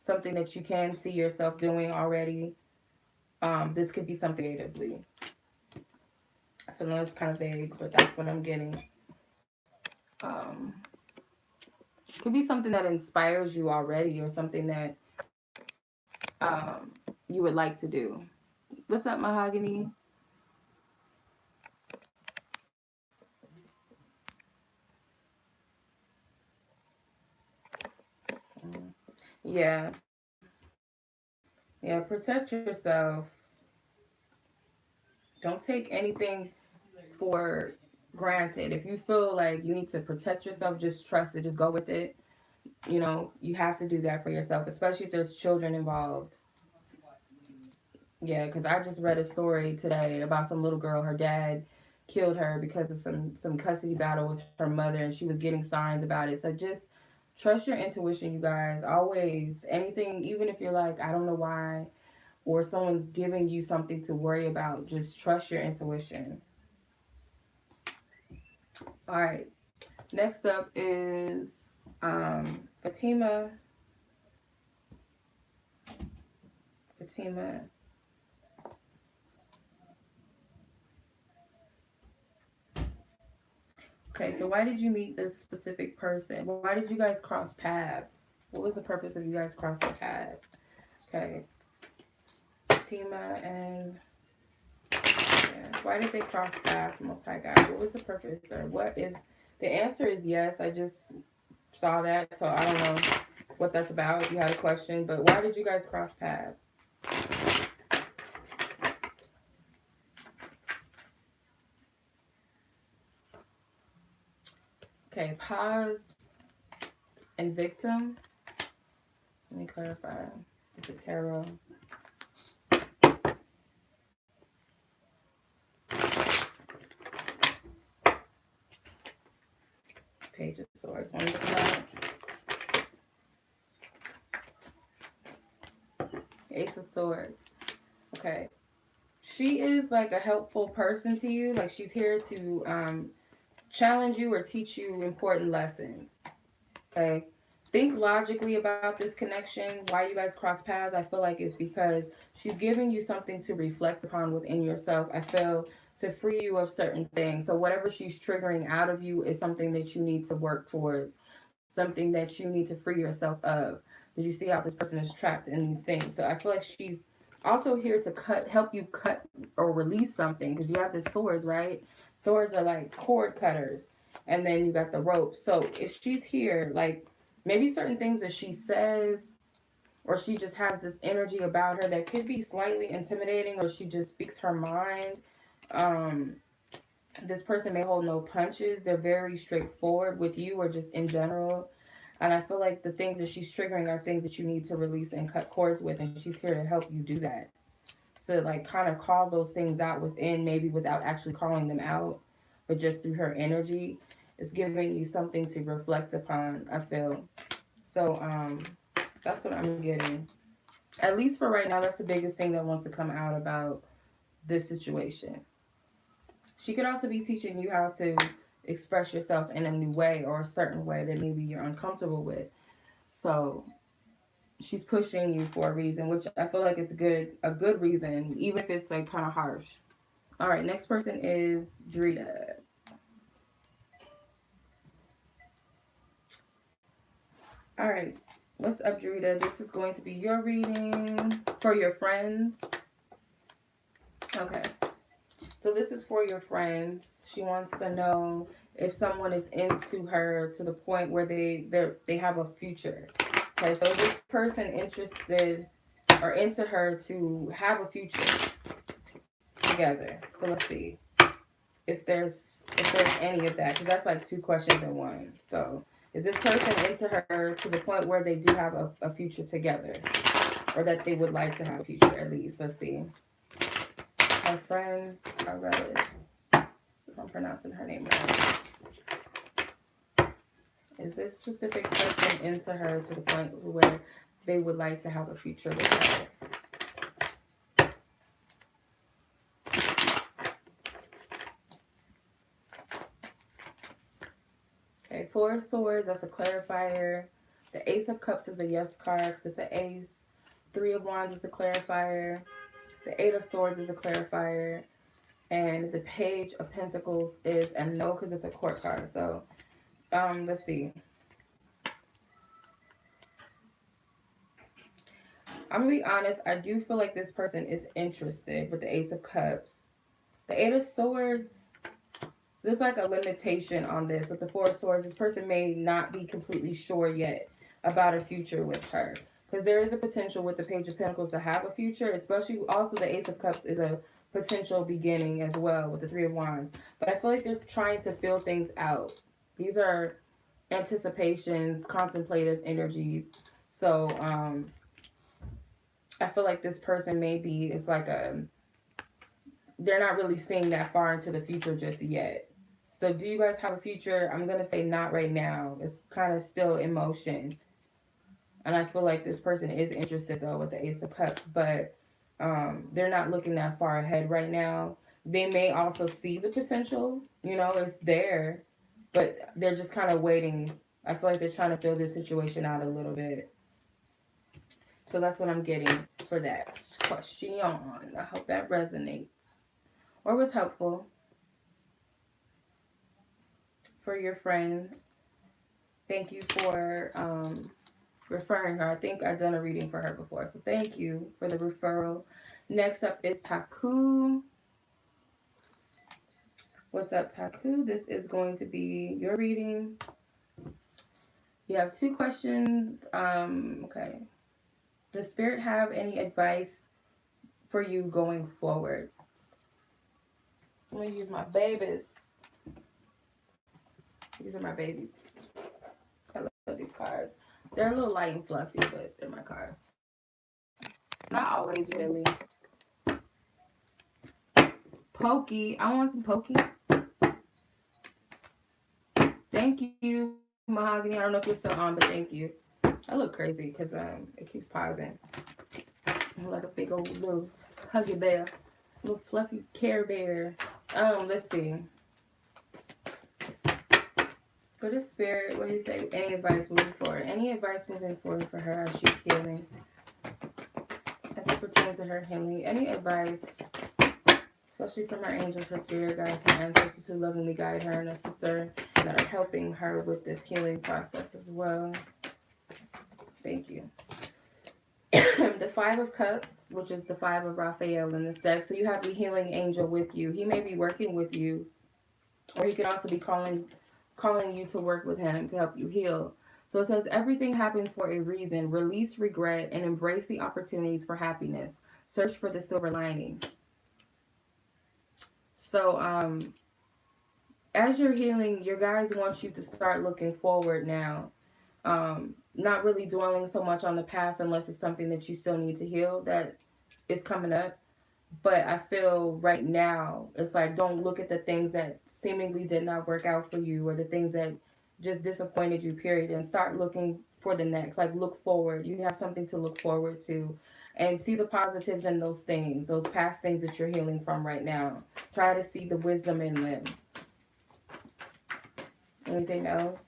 Something that you can see yourself doing already. This could be something creatively. So no, it's kind of vague, but that's what I'm getting. Could be something that inspires you already, or something that you would like to do. What's up, Mahogany? Yeah. Yeah, protect yourself. Don't take anything for granted. If you feel like you need to protect yourself, just trust it. Just go with it. You have to do that for yourself, especially if there's children involved. Yeah, because I just read a story today about some little girl. Her dad killed her because of some custody battle with her mother, and she was getting signs about it. So just trust your intuition, you guys. Always, anything, even if you're like, I don't know why, or someone's giving you something to worry about, just trust your intuition. All right. Next up is Fatima. Fatima. Okay, so why did you meet this specific person? Why did you guys cross paths? What was the purpose of you guys crossing paths? Okay, Fatima and yeah. Why did they cross paths, Most High God? What was the purpose, or what is the answer? Is yes. I just saw that, so I don't know what that's about. If you had a question, but why did you guys cross paths? Okay, pause and victim. Let me clarify. It's a tarot. Page of Swords. One of Ace of Swords. Okay. She is like a helpful person to you. Like she's here to challenge you or teach you important lessons. Okay. Think logically about this connection. Why you guys cross paths, I feel like it's because she's giving you something to reflect upon within yourself. I feel to free you of certain things. So whatever she's triggering out of you is something that you need to work towards, something that you need to free yourself of. Because you see how this person is trapped in these things. So I feel like she's also here to help you cut or release something. Because you have the swords, right? Swords are like cord cutters, and then you got the rope. So if she's here, like maybe certain things that she says, or she just has this energy about her that could be slightly intimidating, or she just speaks her mind. Um, this person may hold no punches. They're very straightforward with you or just in general. And I feel like the things that she's triggering are things that you need to release and cut cords with. And she's here to help you do that. To like kind of call those things out within, maybe without actually calling them out, but just through her energy. It's giving you something to reflect upon, I feel. So that's what I'm getting. At least for right now, that's the biggest thing that wants to come out about this situation. She could also be teaching you how to express yourself in a new way or a certain way that maybe you're uncomfortable with. So she's pushing you for a reason, which I feel like is a good reason, even if it's like kind of harsh. All right, next person is Drita. All right, what's up, Drita? This is going to be your reading for your friends. Okay, so this is for your friends. She wants to know if someone is into her to the point where they have a future. Okay, so is this person interested or into her to have a future together? So let's see if there's any of that, because that's like two questions in one. So is this person into her to the point where they do have a future together, or that they would like to have a future at least? Let's see. Her friends are relatives. If I'm pronouncing her name right. Is this specific person into her to the point where they would like to have a future with her? Okay, Four of Swords, that's a clarifier. The Ace of Cups is a yes card because it's an ace. Three of Wands is a clarifier. The Eight of Swords is a clarifier. And the Page of Pentacles is a no because it's a court card. So, let's see. I'm going to be honest. I do feel like this person is interested with the Ace of Cups. The Eight of Swords, there's like a limitation on this. With the Four of Swords, this person may not be completely sure yet about a future with her. Because there is a potential with the Page of Pentacles to have a future. Especially also the Ace of Cups is a potential beginning as well with the Three of Wands. But I feel like they're trying to feel things out. These are anticipations, contemplative energies. So I feel like this person maybe is like they're not really seeing that far into the future just yet. So do you guys have a future? I'm going to say not right now. It's kind of still in motion. And I feel like this person is interested though with the Ace of Cups, but they're not looking that far ahead right now. They may also see the potential, you know, it's there, but they're just kind of waiting. I feel like they're trying to fill this situation out a little bit. So that's what I'm getting for that question. I hope that resonates or was helpful for your friends. Thank you for referring her. I think I've done a reading for her before, so thank you for the referral. Next up is Taku. What's up, Taku? This is going to be your reading. You have 2 questions. Okay. Does Spirit have any advice for you going forward? I'm going to use my babies. These are my babies. I love these cards. They're a little light and fluffy, but they're my cards. Not always, really. Pokey. I want some Pokey. Thank you, Mahogany. I don't know if you're still on, but thank you. I look crazy because it keeps pausing. I'm like a big old little huggy bear. Little fluffy Care Bear. Let's see. What is Spirit? What do you say? Any advice moving forward? Any advice moving forward for her as she's healing? As it pertains to her healing. Any advice, especially from her angels, her spirit guides, her ancestors who lovingly guide her, and her sister that are helping her with this healing process as well. Thank you. The 5 of Cups, which is the 5 of Raphael in this deck. So you have the healing angel with you. He may be working with you, or he could also be calling you to work with him to help you heal. So it says everything happens for a reason. Release regret and embrace the opportunities for happiness. Search for the silver lining. So as you're healing, your guides want you to start looking forward now. Not really dwelling so much on the past unless it's something that you still need to heal that is coming up. But I feel right now, it's like don't look at the things that seemingly did not work out for you or the things that just disappointed you, period, and start looking for the next. Like look forward. You have something to look forward to and see the positives in those things, those past things that you're healing from right now. Try to see the wisdom in them. Anything else?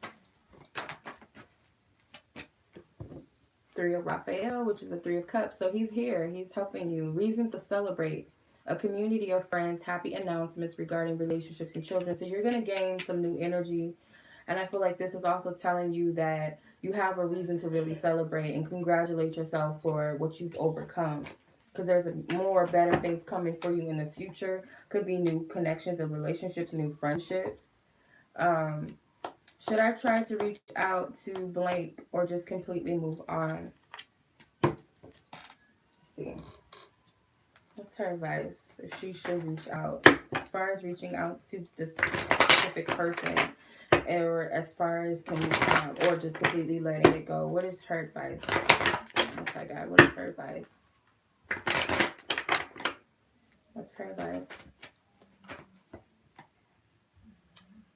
3 of Raphael, which is the 3 of Cups. So he's here. He's helping you. Reasons to celebrate. A community of friends. Happy announcements regarding relationships and children. So you're going to gain some new energy. And I feel like this is also telling you that you have a reason to really celebrate and congratulate yourself for what you've overcome. Because there's more better things coming for you in the future. Could be new connections and relationships, new friendships. Should I try to reach out to blank or just completely move on? Let's see. What's her advice if she should reach out? As far as reaching out to this specific person, or as far as or just completely letting it go. What is her advice? Oh my God, what is her advice? What's her advice?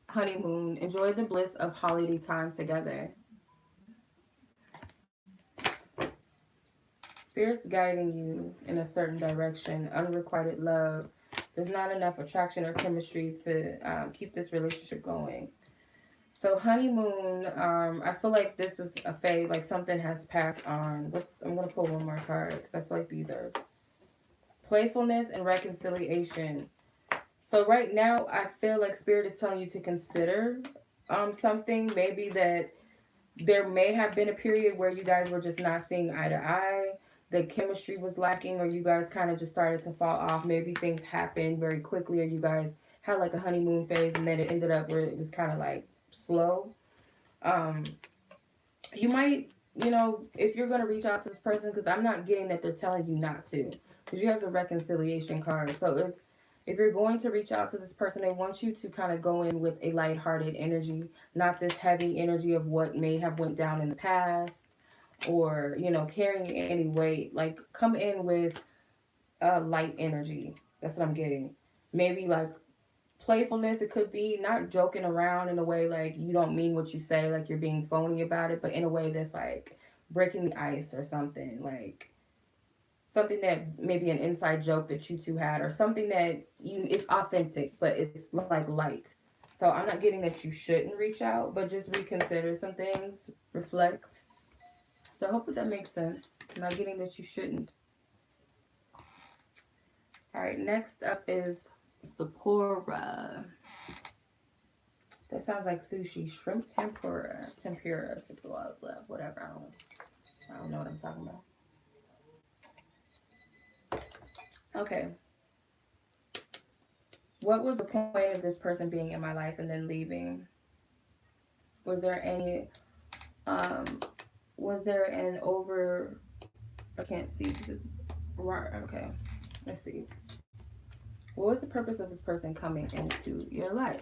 Honeymoon. Enjoy the bliss of holiday time together. Spirit's guiding you in a certain direction. Unrequited love. There's not enough attraction or chemistry to keep this relationship going. So honeymoon, I feel like this is a phase, like something has passed on. I'm going to pull one more card because I feel like these are playfulness and reconciliation. So right now, I feel like Spirit is telling you to consider something. Maybe that there may have been a period where you guys were just not seeing eye to eye. The chemistry was lacking, or you guys kind of just started to fall off. Maybe things happened very quickly, or you guys had like a honeymoon phase, and then it ended up where it was kind of like slow. You might, if you're going to reach out to this person, because I'm not getting that they're telling you not to. Because you have the reconciliation card. So if you're going to reach out to this person, they want you to kind of go in with a lighthearted energy, not this heavy energy of what may have went down in the past, or, you know, carrying any weight. Like, come in with a light energy. That's what I'm getting. Maybe like playfulness. It could be not joking around in a way like you don't mean what you say, like you're being phony about it, but in a way that's like breaking the ice or something. Like something that maybe an inside joke that you two had, or something that you it's authentic, but it's like light. So I'm not getting that you shouldn't reach out, but just reconsider some things, reflect. So hopefully that makes sense. I'm not getting that you shouldn't. All right, next up is Zipporah. That sounds like sushi. Shrimp tempura. Tempura, whatever. I don't know what I'm talking about. Okay. What was the point of this person being in my life and then leaving? Was there any um was there an over I can't see because it's right. Okay. Let's see. What was the purpose of this person coming into your life?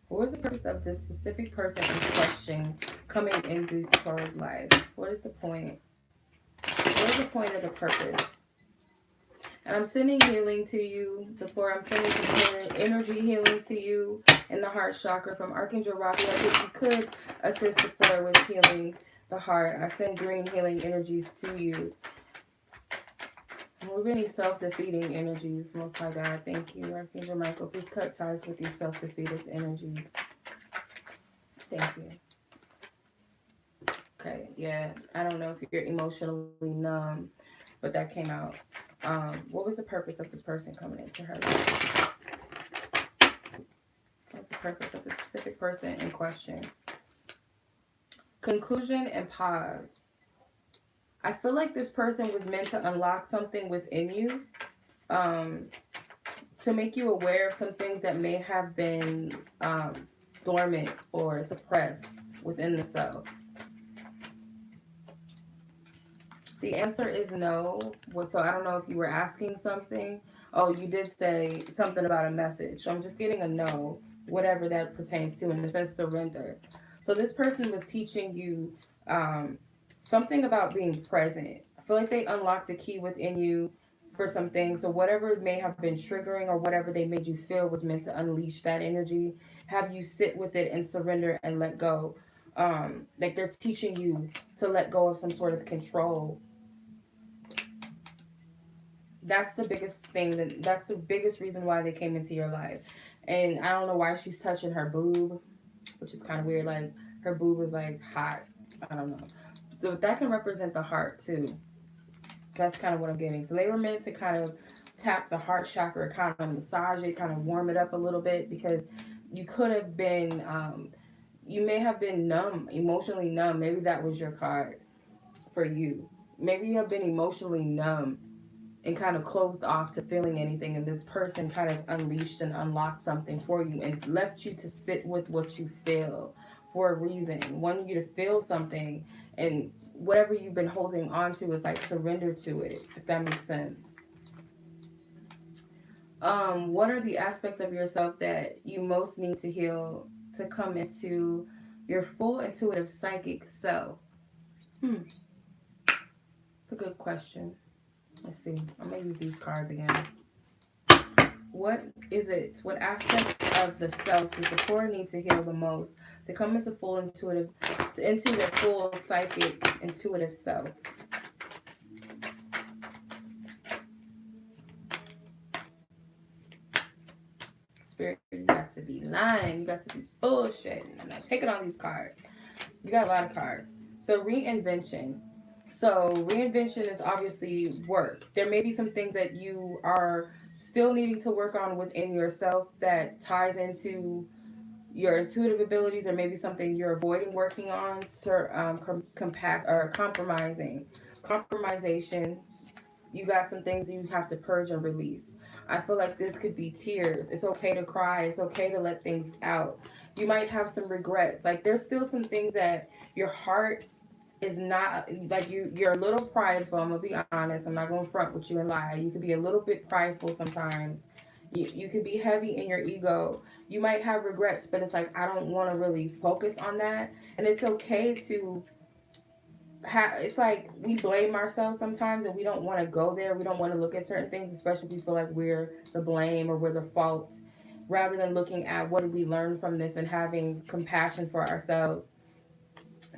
What was the purpose of this specific person in question coming into Zipporah's life? What is the point? What is the point of the purpose? And I'm sending healing to you, Zipporah. I'm sending some energy healing to you in the heart chakra from Archangel Raphael. If you could assist Zipporah with healing the heart, I send green healing energies to you. Remove any self-defeating energies, Most High God. Thank you, Archangel Michael. Please cut ties with these self-defeated energies. Thank you. Okay, yeah. I don't know if you're emotionally numb, but that came out. What was the purpose of this person coming into her life? What's the purpose of this specific person in question? Conclusion and pause. I feel like this person was meant to unlock something within you, to make you aware of some things that may have been dormant or suppressed within the self. The answer is no. So I don't know if you were asking something. Oh, you did say something about a message. So I'm just getting a no, whatever that pertains to, and it says surrender. So this person was teaching you something about being present. I feel like they unlocked a key within you for some things. So whatever may have been triggering or whatever they made you feel was meant to unleash that energy, have you sit with it and surrender and let go. Like they're teaching you to let go of some sort of control. That's the biggest thing, that's the biggest reason why they came into your life. And I don't know why she's touching her boob, which is kind of weird. Like her boob is like hot. I don't know. So that can represent the heart too. That's kind of what I'm getting. So they were meant to kind of tap the heart chakra, kind of massage it, kind of warm it up a little bit, because you could have been you may have been numb, emotionally numb. Maybe that was your card for you. Maybe you have been emotionally numb and kind of closed off to feeling anything, and this person kind of unleashed and unlocked something for you and left you to sit with what you feel for a reason, wanting you to feel something, and whatever you've been holding on to is like surrender to it, if that makes sense. What are the aspects of yourself that you most need to heal to come into your full intuitive psychic self? It's a good question. Let's see. I'm gonna use these cards again. What is it? What aspect of the self does the core need to heal the most to come into full intuitive, into their full psychic intuitive self? Spirit, you got to be lying. You got to be bullshitting. I'm not taking on these cards. You got a lot of cards. So reinvention. So reinvention is obviously work. There may be some things that you are still needing to work on within yourself that ties into your intuitive abilities, or maybe something you're avoiding working on, compact or compromisation. You got some things you have to purge and release. I feel like this could be tears. It's okay to cry. It's okay to let things out. You might have some regrets. Like there's still some things that your heart is not, like you're a little prideful. I'm gonna be honest. I'm not gonna front with you and lie. You could be a little bit prideful sometimes. You could be heavy in your ego. You might have regrets, but it's like I don't want to really focus on that. And it's okay to it's like we blame ourselves sometimes, and we don't want to go there. We don't want to look at certain things, especially if we feel like we're the blame or we're the fault, rather than looking at what did we learn from this and having compassion for ourselves.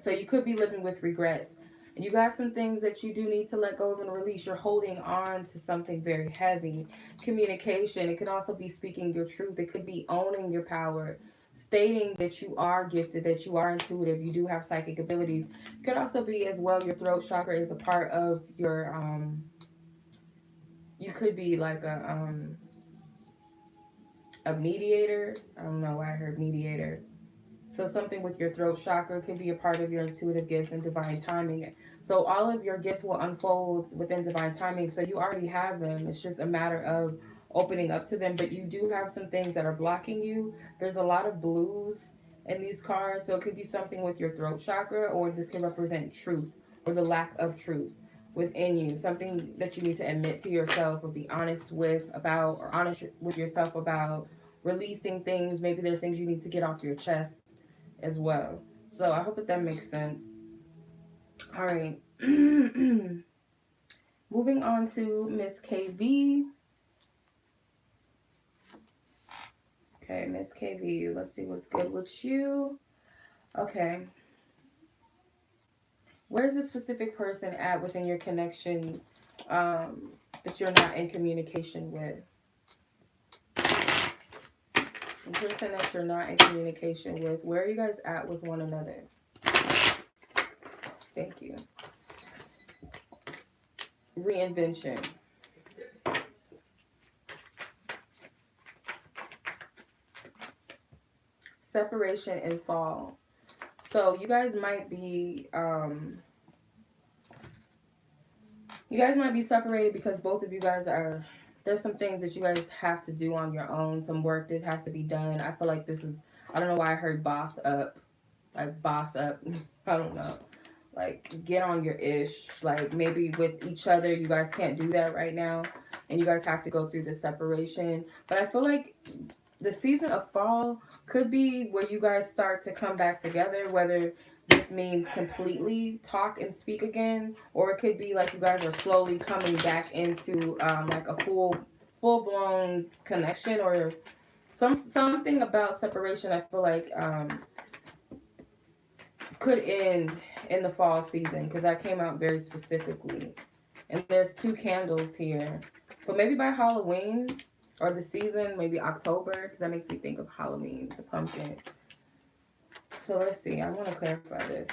So you could be living with regrets. And you got some things that you do need to let go of and release. You're holding on to something very heavy. Communication. It could also be speaking your truth. It could be owning your power. Stating that you are gifted, that you are intuitive, you do have psychic abilities. It could also be as well your throat chakra is a part of your you could be like a mediator. I don't know why I heard mediator. So something with your throat chakra could be a part of your intuitive gifts and divine timing. So all of your gifts will unfold within divine timing. So you already have them. It's just a matter of opening up to them. But you do have some things that are blocking you. There's a lot of blues in these cards. So it could be something with your throat chakra, or this could represent truth or the lack of truth within you. Something that you need to admit to yourself or be honest with about, or honest with yourself about releasing things. Maybe there's things you need to get off your chest as well. So I hope that makes sense. All right. Moving on to Miss KV. Okay, Miss KV. Let's see what's good with you. Okay. Where's the specific person at within your connection that you're not in communication with? The person that you're not in communication with, where are you guys at with one another? Thank you. Reinvention. Separation and fall. So you guys might be separated because both of you guys are, there's some things that you guys have to do on your own, some work that has to be done. I feel like this is, I don't know why I heard boss up, like boss up. I don't know, like get on your ish, like maybe with each other you guys can't do that right now and you guys have to go through the separation. But I feel like the season of fall could be where you guys start to come back together, whether this means completely talk and speak again, or it could be like you guys are slowly coming back into like a full-blown connection, or something about separation. I feel like could end in the fall season, because that came out very specifically. And there's 2 candles here. So maybe by Halloween or the season, maybe October, because that makes me think of Halloween, the pumpkin. So let's see. I want to clarify this.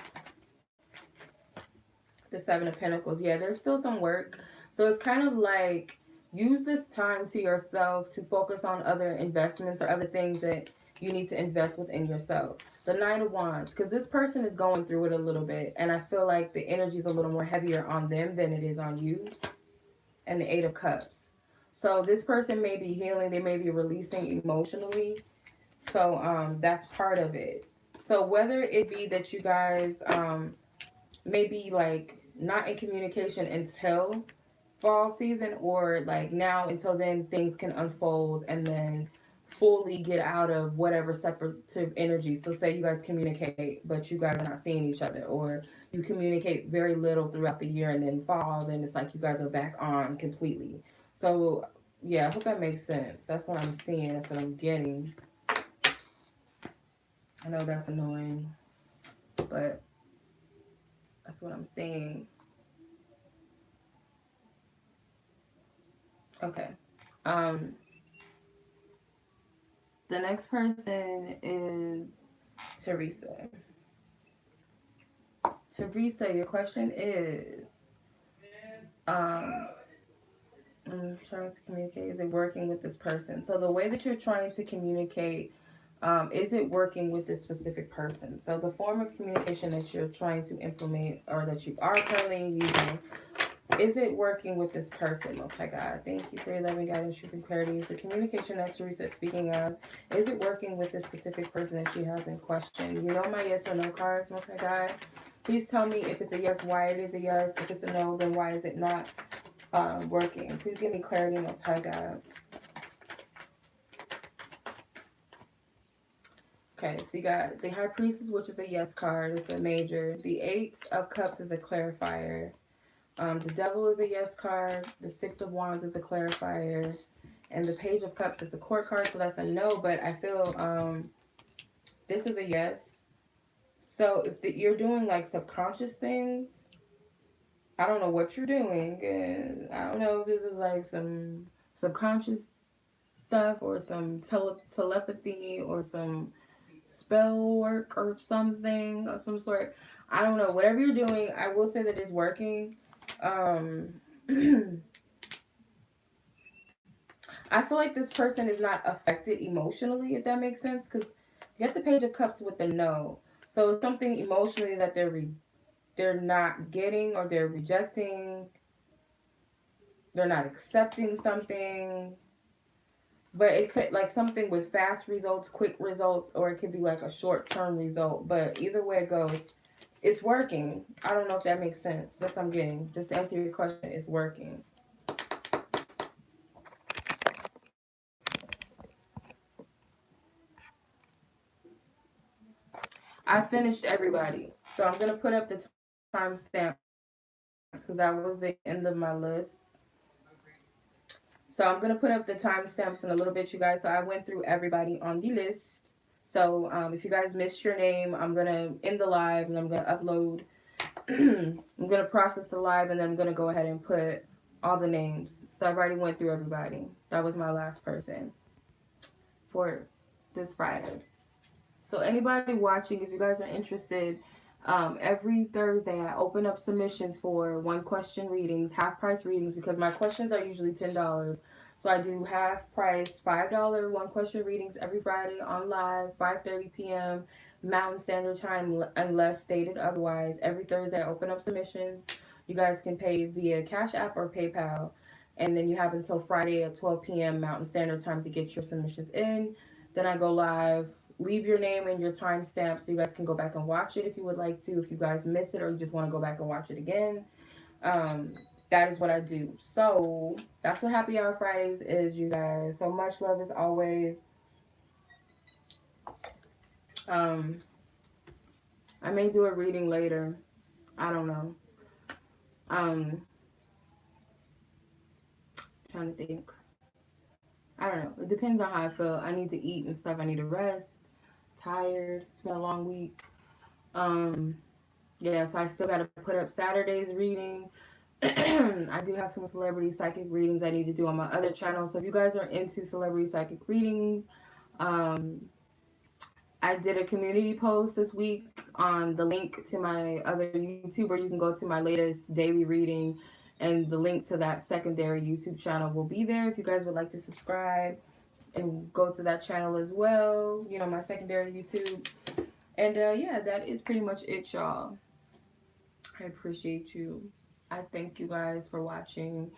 The 7 of Pentacles. Yeah, there's still some work. So it's kind of like use this time to yourself to focus on other investments or other things that you need to invest within yourself. The 9 of Wands, because this person is going through it a little bit, and I feel like the energy is a little more heavier on them than it is on you. And the 8 of Cups. So this person may be healing, they may be releasing emotionally. So that's part of it. So whether it be that you guys may be like not in communication until fall season, or like now until then things can unfold and then fully get out of whatever separative energy. So say you guys communicate but you guys are not seeing each other, or you communicate very little throughout the year, and then fall, then it's like you guys are back on completely. So yeah, I hope that makes sense. That's what I'm seeing. That's what I'm getting. I know that's annoying, but that's what I'm seeing. Okay. The next person is Theresa. Theresa, your question is, I'm trying to communicate. Is it working with this person? So the way that you're trying to communicate, is it working with this specific person? So the form of communication that you're trying to implement, or that you are currently using, is it working with this person, Most High God? Thank you for your loving guidance, truth, and clarity. Is the communication that Theresa is speaking of, is it working with this specific person that she has in question? You know my yes or no cards, Most High God. Please tell me if it's a yes, why it is a yes. If it's a no, then why is it not working? Please give me clarity, Most High God. Okay, so you got the High Priestess, which is a yes card. It's a major. The Eight of Cups is a clarifier. The Devil is a yes card. The Six of Wands is a clarifier. And the Page of Cups is a court card, so that's a no. But I feel this is a yes. So if you're doing like subconscious things, I don't know what you're doing. I don't know if this is like some subconscious stuff or some telepathy or some spell work or something of some sort. I don't know. Whatever you're doing, I will say that it's working. Um, I feel like this person is not affected emotionally, if that makes sense, because you get the Page of Cups with the no. So it's something emotionally that they're not getting, or they're rejecting. They're not accepting something. But it could, like, something with fast results, quick results, or it could be like a short-term result. But either way it goes, it's working. I don't know if that makes sense. That's what I'm getting. Just to answer your question, it's working. I finished everybody. So I'm going to put up the timestamp because that was the end of my list. So I'm going to put up the timestamps in a little bit, you guys. So I went through everybody on the list. So if you guys missed your name, I'm going to end the live and I'm going to upload. I'm going to process the live and then I'm going to go ahead and put all the names. So I've already went through everybody. That was my last person for this Friday. So anybody watching, if you guys are interested, every Thursday I open up submissions for one question readings, half price readings, because my questions are usually $10. So I do half price $5 one question readings every Friday on live, 5:30 p.m. Mountain Standard Time, unless stated otherwise. Every Thursday I open up submissions. You guys can pay via Cash App or PayPal. And then you have until Friday at 12 p.m. Mountain Standard Time to get your submissions in. Then I go live. Leave your name and your timestamp so you guys can go back and watch it if you would like to. If you guys miss it or you just want to go back and watch it again, that is what I do. So that's what Happy Hour Fridays is, you guys. So much love as always. I may do a reading later. I don't know. Trying to think. I don't know. It depends on how I feel. I need to eat and stuff. I need to rest. Tired. It's been a long week. Yeah, so I still got to put up Saturday's reading. I do have some celebrity psychic readings I need to do on my other channel. So if you guys are into celebrity psychic readings, I did a community post this week on the link to my other YouTube where you can go to my latest daily reading, and the link to that secondary YouTube channel will be there if you guys would like to subscribe and go to that channel as well, you know, my secondary YouTube. And yeah, that is pretty much it, y'all. I appreciate you. I thank you guys for watching.